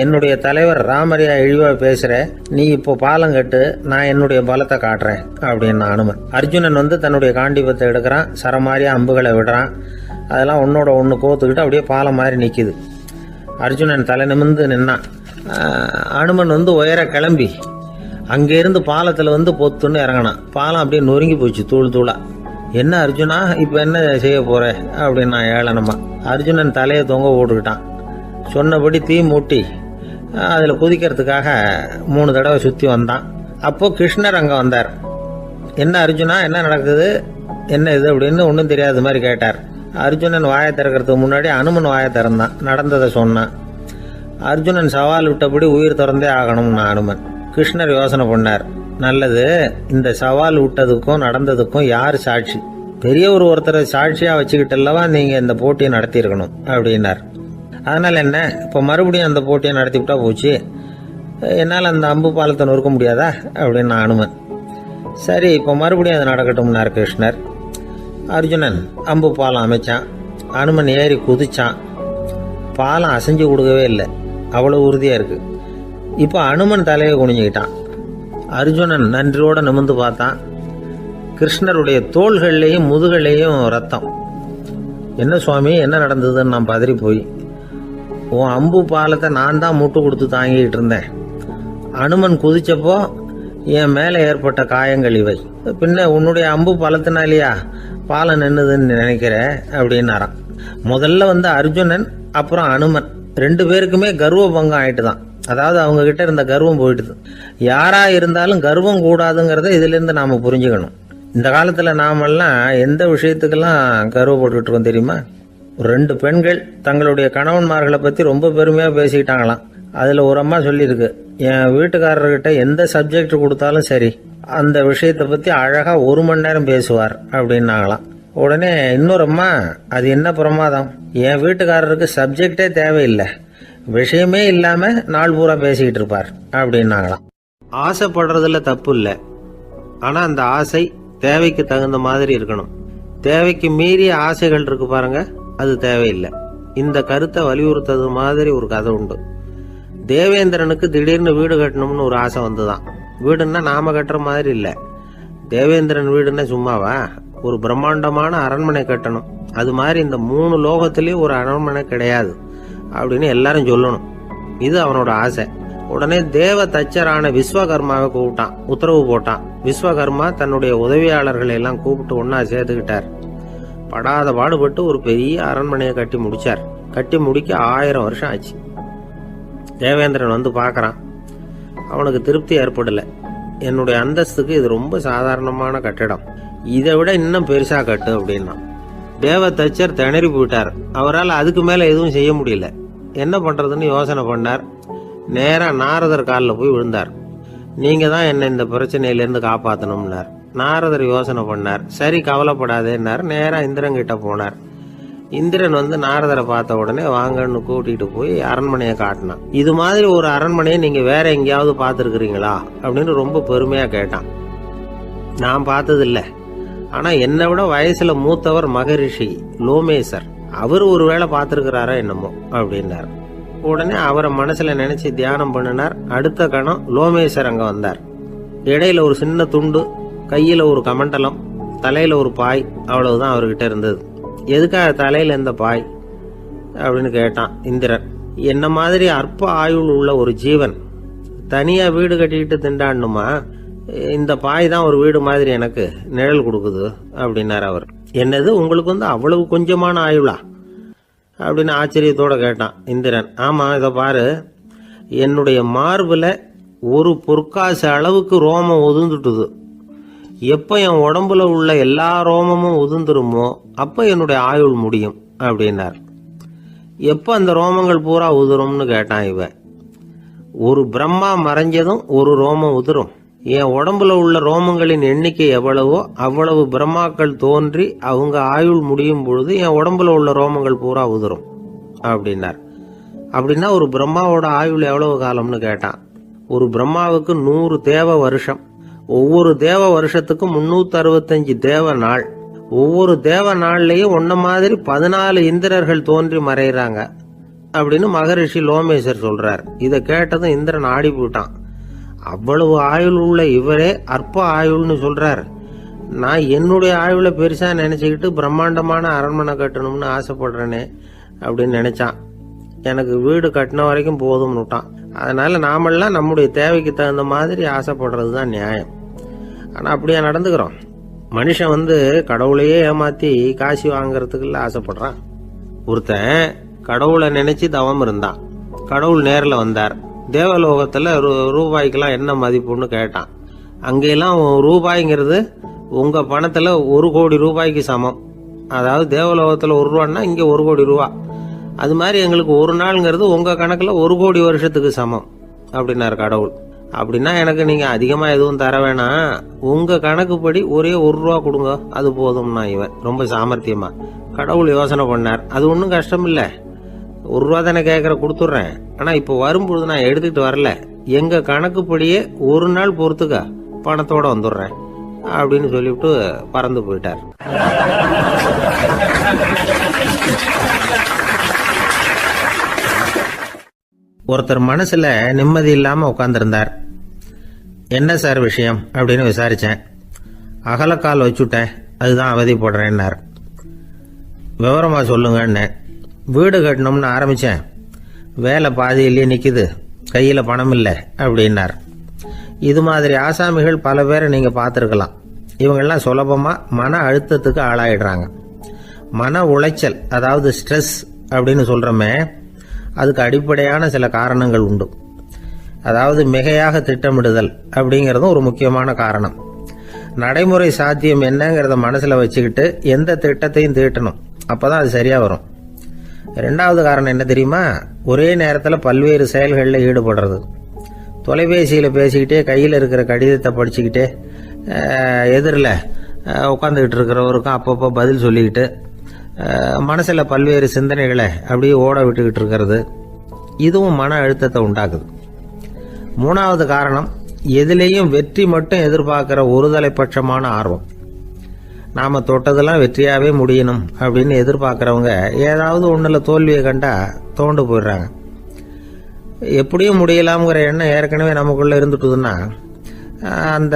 என்னுடைய தலைவர் ராமரையா இழிவா பேசுற, நீ இப்போ பாலம் கட்டு, நான் என்னுடைய பலத்தை காட்டுறேன் அப்படின்னு அனுமன். அர்ஜுனன் தன்னுடைய காண்டிபத்தை எடுக்கிறான், சரமாரியா அம்புகளை விடுறான். அதெல்லாம் ஒன்னோட ஒன்று கோத்துக்கிட்டு அப்படியே பாலம் மாதிரி நிற்கிது. அர்ஜுனன் தலை நிமிர்ந்து நின்னான். அனுமன் உயர கிளம்பி அங்கேருந்து பாலத்தில் பொத்துன்னு இறங்கினான். பாலம் அப்படியே நொறுங்கி போச்சு தூள் தூளா. என்ன அர்ஜுனா, இப்போ என்ன செய்ய போற அப்படின்னு நான் ஏளனமா. அர்ஜுனன் தலையை தொங்க போட்டுக்கிட்டான். சொன்னபடி தீ மூட்டி அதில் குதிக்கிறதுக்காக 3 தடவை சுற்றி வந்தான். அப்போ கிருஷ்ணர் அங்கே வந்தார். என்ன அர்ஜுனா, என்ன நடக்குது, என்ன இது அப்படின்னு ஒன்றும் தெரியாத மாதிரி கேட்டார். அர்ஜுனன் வாயை திறக்கிறதுக்கு முன்னாடி அனுமன் வாயை திறந்தான், நடந்ததை சொன்னான். அர்ஜுனன் சவால் விட்டபடி உயிர் திறந்தே ஆகணும்னா அனுமன். கிருஷ்ணர் யோசனை பண்ணார். நல்லது, இந்த சவால் விட்டதுக்கும் நடந்ததுக்கும் யார் சாட்சி? பெரியவர் ஒருத்தரை சாட்சியாக வச்சுக்கிட்டல்லவா நீங்கள் இந்த போட்டியை நடத்தியிருக்கணும் அப்படின்னார். அதனால் என்ன, இப்போ மறுபடியும் அந்த போட்டியை நடத்திவிட்டா போச்சு, என்னால் அந்த அம்பு பாலத்தை நொறுக்க முடியாதா அப்படின்னு அனுமன். சரி, இப்போ மறுபடியும் அது நடக்கட்டும்னார் கிருஷ்ணர். அர்ஜுனன் அம்பு பாலம் அமைச்சான். அனுமன் ஏறி குதிச்சான். பாலம் அசைஞ்சு கொடுக்கவே இல்லை, அவ்வளோ உறுதியாக இருக்கு. இப்போ அனுமன் தலையை குனிஞ்சுக்கிட்டான். அர்ஜுனன் நன்றியோட நிமிர்ந்து பார்த்தான். கிருஷ்ணருடைய தோள்கள்லேயும் முதுகள்லேயும் ரத்தம். என்ன சுவாமி, என்ன நடந்ததுன்னு நான் பதறி போய், உன் அம்பு பாலத்தை நான் தான் முட்டு கொடுத்து தாங்கிட்டு இருந்தேன். அனுமன் குதிச்சப்போ என் மேலே ஏற்பட்ட காயங்கள் இவை. பின்ன உன்னுடைய அம்பு பாலத்தினாலேயா பாலம் நின்னுதுன்னு நினைக்கிற அப்படின்னாரான். முதல்ல அர்ஜுனன், அப்புறம் அனுமன் 2 பேருக்குமே கர்வ பங்கம் ஆயிட்டு தான். அதாவது அவங்க கிட்ட இருந்த கர்வம் போயிட்டுது. யாரா இருந்தாலும் கர்வம் கூடாதுங்கிறத இதுல இருந்து நாம புரிஞ்சுக்கணும். இந்த காலத்துல நாமெல்லாம் எந்த விஷயத்துக்கெல்லாம் கர்வப்பட்டுக்கிட்டு இருக்கோம் தெரியுமா? 2 பெண்கள் தங்களுடைய கணவன்மார்களை பத்தி ரொம்ப பெருமையா பேசிக்கிட்டாங்களாம். அதுல ஒரு அம்மா சொல்லியிருக்கு, என் வீட்டுக்காரர்கிட்ட எந்த சப்ஜெக்ட் கொடுத்தாலும் சரி, அந்த விஷயத்தை பத்தி அழகா 1 மணி நேரம் பேசுவார் அப்படின்னாங்களாம். உடனே இன்னொரு அம்மா, அது என்ன பிரமாதம், என் வீட்டுக்காரருக்கு சப்ஜெக்டே தேவையில்லை, விஷயமே இல்லாம நாள் பூரா பேசிக்கிட்டு இருப்பார் அப்படின்னாங்களாம். ஆசைப்படுறதுல தப்பு இல்லை, ஆனா அந்த ஆசை தேவைக்கு தகுந்த மாதிரி இருக்கணும். தேவைக்கு மீறிய ஆசைகள் இருக்கு பாருங்க, அது தேவையில்லை. இந்த கருத்தை வலியுறுத்தது மாதிரி ஒரு கதை உண்டு. தேவேந்திரனுக்கு திடீர்னு வீடு கட்டணும்னு ஒரு ஆசை வந்துதான். வீடுன்னா நாம கட்டுற மாதிரி இல்லை. தேவேந்திரன் வீடுன்னா சும்மாவா, ஒரு பிரம்மாண்டமான அரண்மனை கட்டணும். அது மாதிரி இந்த 3 லோகத்திலயும் ஒரு அரண்மனை கிடையாது அப்படின்னு எல்லாரும் சொல்லணும். இது அவனோட ஆசை. உடனே தேவ தச்சரான விஸ்வகர்மாவை கூப்பிட்டான், உத்தரவு போட்டான். விஸ்வகர்மா தன்னுடைய உதவியாளர்களை எல்லாம் கூப்பிட்டு ஒன்னா சேர்த்துக்கிட்டார். படாத பாடுபட்டு ஒரு பெரிய அரண்மனையை கட்டி முடிச்சார். கட்டி முடிக்க 1000 வருஷம் ஆச்சு. தேவேந்திரன் பார்க்கறான். அவனுக்கு திருப்தி ஏற்படல. என்னுடைய அந்தஸ்துக்கு இது ரொம்ப சாதாரணமான கட்டிடம், இதை விட இன்னும் பெருசா கட்டு அப்படின்னா. தேவ தச்சர் திணறி போயிட்டார். அவரால் அதுக்கு மேல எதுவும் செய்ய முடியல. என்ன பண்றதுன்னு யோசனை பண்ணார். நேரா நாரதர் காலில் போய் விழுந்தார். நீங்க தான் என்ன இந்த பிரச்சனையிலேருந்து காப்பாற்றணும்னார். நாரதர் யோசனை பண்ணார். சரி, கவலைப்படாதேன்னார். நேரா இந்திரன் கிட்ட போனார். இந்திரன் நாரதரை பார்த்த உடனே வாங்கன்னு கூட்டிட்டு போய் அரண்மனையை காட்டினான். இது மாதிரி ஒரு அரண்மனையை நீங்க வேற எங்கேயாவது பார்த்துருக்கிறீங்களா அப்படின்னு ரொம்ப பெருமையா கேட்டான். நான் பார்த்ததில்ல, ஆனா என்னை விட வயசுல மூத்தவர் மகரிஷி லோமேசர், அவர் ஒருவேளை பார்த்துருக்கிறாரா என்னமோ அப்படின்னார். உடனே அவரை மனசுல நினைச்சு தியானம் பண்ணினார். அடுத்த கணம் லோமேசர் அங்க வந்தார். இடையில ஒரு சின்ன துண்டு, கையில ஒரு கமண்டலம், தலையில ஒரு பாய், அவ்வளவுதான் அவர்கிட்ட இருந்தது. எதுக்காக தலையில இந்த பாய் அப்படின்னு கேட்டான் இந்திரன். என்ன மாதிரி அற்ப ஆயுள் உள்ள ஒரு ஜீவன் தனியா வீடு கட்டிக்கிட்டு திண்டாடணுமா? இந்த பாய் தான் ஒரு வீடு மாதிரி எனக்கு நிழல் கொடுக்குது அப்படின்னார் அவர். என்னது, உங்களுக்கு அவ்வளவு கொஞ்சமான ஆயுளா அப்படின்னு ஆச்சரியத்தோட கேட்டான் இந்திரன். ஆமா, இதை பாரு, என்னுடைய மார்புல ஒரு பொற்காசு அளவுக்கு ரோமம் உதிர்ந்துட்டுது. எப்ப என் உடம்புல உள்ள எல்லா ரோமமும் உதிர்ந்துருமோ அப்ப என்னுடைய ஆயுள் முடியும் அப்படின்னார். எப்ப அந்த ரோமங்கள் பூரா உதிரும்னு கேட்டான் இவன். ஒரு பிரம்மா மறைஞ்சதும் ஒரு ரோமம் உதிரும். என் உடம்புல உள்ள ரோமங்களின் எண்ணிக்கை எவ்வளவோ அவ்வளவு பிரம்மாக்கள் தோன்றி அவங்க ஆயுள் முடியும் பொழுது என் உடம்புல உள்ள ரோமங்கள் பூரா உதிரும் அப்படின்னார். அப்படின்னா ஒரு பிரம்மாவோட ஆயுள் எவ்வளவு காலம்னு கேட்டான். ஒரு பிரம்மாவுக்கு 100 தேவ வருஷம். ஒவ்வொரு தேவ வருஷத்துக்கும் 365 தேவ நாள். ஒவ்வொரு தேவ நாள்லயும் ஒன்ன மாதிரி 14 இந்திரர்கள் தோன்றி மறைகிறாங்க அப்படின்னு மகரிஷி லோமேசர் சொல்றார். இதை கேட்டதும் இந்திரன் ஆடி போட்டான். அவ்வளவு ஆயுள் உள்ள இவரே அற்ப ஆயுள்னு சொல்றார். நான் என்னுடைய ஆயுளை பெருசா நினைச்சுக்கிட்டு பிரம்மாண்டமான அரண்மனை கட்டணும்னு ஆசைப்படுறேனே அப்படின்னு நினைச்சான். எனக்கு வீடு கட்டின வரைக்கும் போதும்னு விட்டான். அதனால நாமெல்லாம் நம்முடைய தேவைக்கு தகுந்த மாதிரி ஆசைப்படுறது தான் நியாயம். ஆனா அப்படியே நடந்துக்கிறோம். மனுஷன் கடவுளையே ஏமாத்தி காசு வாங்கறதுக்குள்ள ஆசைப்படுறான். ஒருத்தன் கடவுளை நினைச்சு தவம் இருந்தான். கடவுள் நேரில் வந்தார். தேவலோகத்துல ரூபாய்க்கெல்லாம் என்ன மதிப்புன்னு கேட்டான். அங்கெல்லாம் ரூபாய்ங்கிறது உங்க பணத்துல 1 கோடி ரூபாய்க்கு சமம். அதாவது தேவலோகத்துல 1 ரூபான்னா இங்க 1 கோடி ரூபா. அது மாதிரி எங்களுக்கு ஒரு நாள்ங்கிறது உங்க கணக்குல 1 கோடி வருஷத்துக்கு சமம் அப்படின்னாரு கடவுள். அப்படின்னா எனக்கு நீங்க அதிகமா எதுவும் தர வேணாம், உங்க கணக்குப்படி ஒரே 1 ரூபா கொடுங்க, அது போதும்னா இவன் ரொம்ப சாமர்த்தியமா. கடவுள் யோசனை பண்ணார். அது ஒன்றும் கஷ்டம் இல்லை, 1 ரூபா தானே கேட்கற கொடுத்துட்றேன். ஆனா இப்போ வரும்பொழுது நான் எடுத்துக்கிட்டு வரல, எங்க கணக்குப்படியே 1 நாள் பொறுத்துக்க பணத்தோட வந்துடுறேன் அப்படின்னு சொல்லிவிட்டு பறந்து போயிட்டார். ஒருத்தர் மனசுல நிம்மதி இல்லாம உட்கார்ந்திருந்தார். என்ன சார் விஷயம் அப்படின்னு விசாரிச்சேன். அகலக்கால் வச்சுட்டேன், அதுதான் அவதிப்படுறேன்னார். விவரமா சொல்லுங்கன்னு. வீடு கட்டணும்னு ஆரம்பிச்சேன், வேலை பாதியிலேயே நிக்குது, கையில பணம் இல்லை அப்படின்னார். இது மாதிரி ஆசாமிகள் பல பேரை நீங்க பார்த்துருக்கலாம். இவங்கெல்லாம் சுலபமா மன அழுத்தத்துக்கு ஆளாயிடுறாங்க. மன உளைச்சல், அதாவது ஸ்ட்ரெஸ் அப்படின்னு சொல்றோமே, அதுக்கு அடிப்படையான சில காரணங்கள் உண்டு. அதாவது மிகையாக திட்டமிடுதல் அப்படிங்கிறதும் ஒரு முக்கியமான காரணம். நடைமுறை சாத்தியம் என்னங்கிறத மனசுல வச்சுக்கிட்டு எந்த திட்டத்தையும் தீட்டணும், அப்பதான் அது சரியா வரும். 2வது காரணம் என்ன தெரியுமா? ஒரே நேரத்தில் பல்வேறு செயல்களில் ஈடுபடுறது. தொலைபேசியில பேசிக்கிட்டே கையில் இருக்கிற கடிதத்தை படிச்சுக்கிட்டே எதிரில் உட்காந்துக்கிட்டு இருக்கிறவருக்கும் அப்பப்போ பதில் சொல்லிக்கிட்டு மனசுல பல்வேறு சிந்தனைகளை அப்படியே ஓட விட்டுக்கிட்டு இருக்கிறது, இதுவும் மன அழுத்தத்தை உண்டாக்குது. 3வது காரணம், எதிலேயும் வெற்றி மட்டும் எதிர்பார்க்கிற ஒருதலைப்பட்சமான ஆர்வம். நாம தொட்டதெல்லாம் வெற்றியாவே முடியணும் அப்படின்னு எதிர்பார்க்கிறவங்க ஏதாவது ஒண்ணுல தோல்வியை கண்டா தோண்டு போயிடுறாங்க. எப்படியும் முடியலாம்ங்கிற எண்ணம் ஏற்கனவே நமக்குள்ள இருந்துட்டுதுன்னா அந்த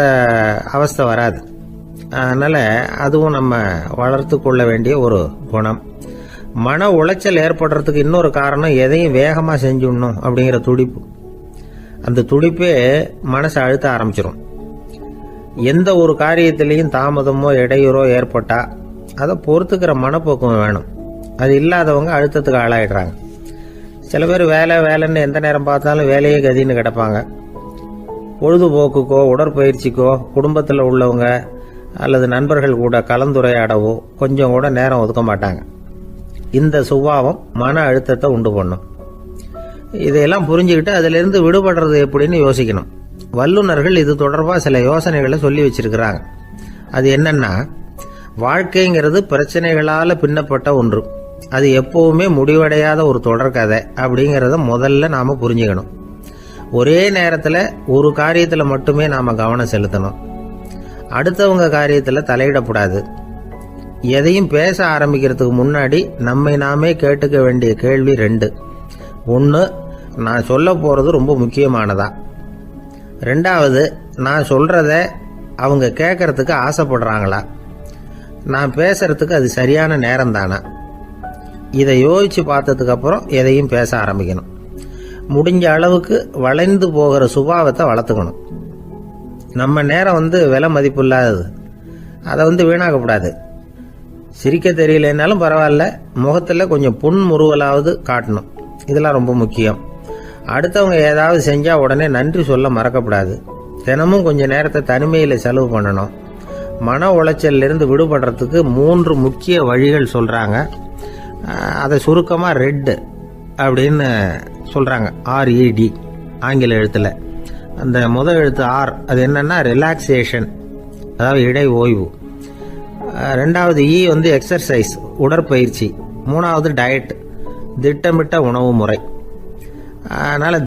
அவஸ்தை வராது. அதனால அதுவும் நம்ம வளர்த்து கொள்ள வேண்டிய ஒரு குணம். மன உளைச்சல் ஏற்படுறதுக்கு இன்னொரு காரணம், எதையும் வேகமா செஞ்சுடணும் அப்படிங்கிற துடிப்பு. அந்த துடிப்பே மனசை அழுத்த ஆரம்பிச்சிடும். எந்த ஒரு காரியத்திலையும் தாமதமோ இடையூறோ ஏற்பட்டா அதை பொறுத்துக்கிற மனப்போக்கம் வேணும். அது இல்லாதவங்க அழுத்தத்துக்கு ஆளாயிடுறாங்க. சில பேர் வேலைன்னு எந்த நேரம் பார்த்தாலும் வேலையே கதின்னு கிடப்பாங்க. பொழுதுபோக்குக்கோ உடற்பயிற்சிக்கோ குடும்பத்தில் உள்ளவங்க அல்லது நண்பர்கள் கூட கலந்துரையாடவோ கொஞ்சம் கூட நேரம் ஒதுக்க மாட்டாங்க. இந்த சுபாவம் மன அழுத்தத்தை உண்டு பண்ணும். இதையெல்லாம் புரிஞ்சுக்கிட்டு அதிலிருந்து விடுபடுறது எப்படின்னு யோசிக்கணும். வல்லுநர்கள் இது தொடர்பாக சில யோசனைகளை சொல்லி வச்சிருக்கிறாங்க. அது என்னன்னா, வாழ்க்கைங்கிறது பிரச்சனைகளால பின்னப்பட்ட ஒன்று. அது எப்பவுமே முடிவடையாத ஒரு தொடர்கதை அப்படிங்கிறத முதல்ல நாம புரிஞ்சுக்கணும். ஒரே நேரத்தில் ஒரு காரியத்தில் மட்டுமே நாம கவனம் செலுத்தணும். அடுத்தவங்க காரியத்தில் தலையிடக்கூடாது. எதையும் பேச ஆரம்பிக்கிறதுக்கு முன்னாடி நம்மை நாமே கேட்டுக்க வேண்டிய கேள்வி 2. 1, நான் சொல்ல போறது ரொம்ப முக்கியமானதா? 2வது, நான் சொல்றத அவங்க கேட்கறதுக்கு ஆசைப்படுறாங்களா? நான் பேசுறதுக்கு அது சரியான நேரம் தானா? இதை யோசிச்சு பார்த்ததுக்கு அப்புறம் எதையும் பேச ஆரம்பிக்கணும். முடிஞ்ச அளவுக்கு வளைந்து போகிற சுபாவத்தை வளர்த்துக்கணும். நம்ம நேரம் விலை மதிப்பு இல்லாதது, அதை வீணாக்கக்கூடாது. சிரிக்க தெரியலனாலும் பரவாயில்ல, முகத்தில் கொஞ்சம் புன்முறுவலாவது காட்டணும். இதெல்லாம் ரொம்ப முக்கியம். அடுத்தவங்க ஏதாவது செஞ்சா உடனே நன்றி சொல்ல மறக்கப்படாது. தினமும் கொஞ்சம் நேரத்தை தனிமையில் செலவு பண்ணணும். மன உளைச்சலிருந்து விடுபடுறதுக்கு 3 முக்கிய வழிகள் சொல்றாங்க. அதை சுருக்கமா ரெட் அப்படின்னு சொல்றாங்க. RED ஆங்கில எழுத்துல. அந்த முதல் எழுத்து R, அது என்னன்னா ரிலாக்ஸேஷன், அதாவது இடை ஓய்வு. 2வது E எக்ஸர்சைஸ், உடற்பயிற்சி. 3வது டயட், திட்டமிட்ட உணவு முறை. அதனால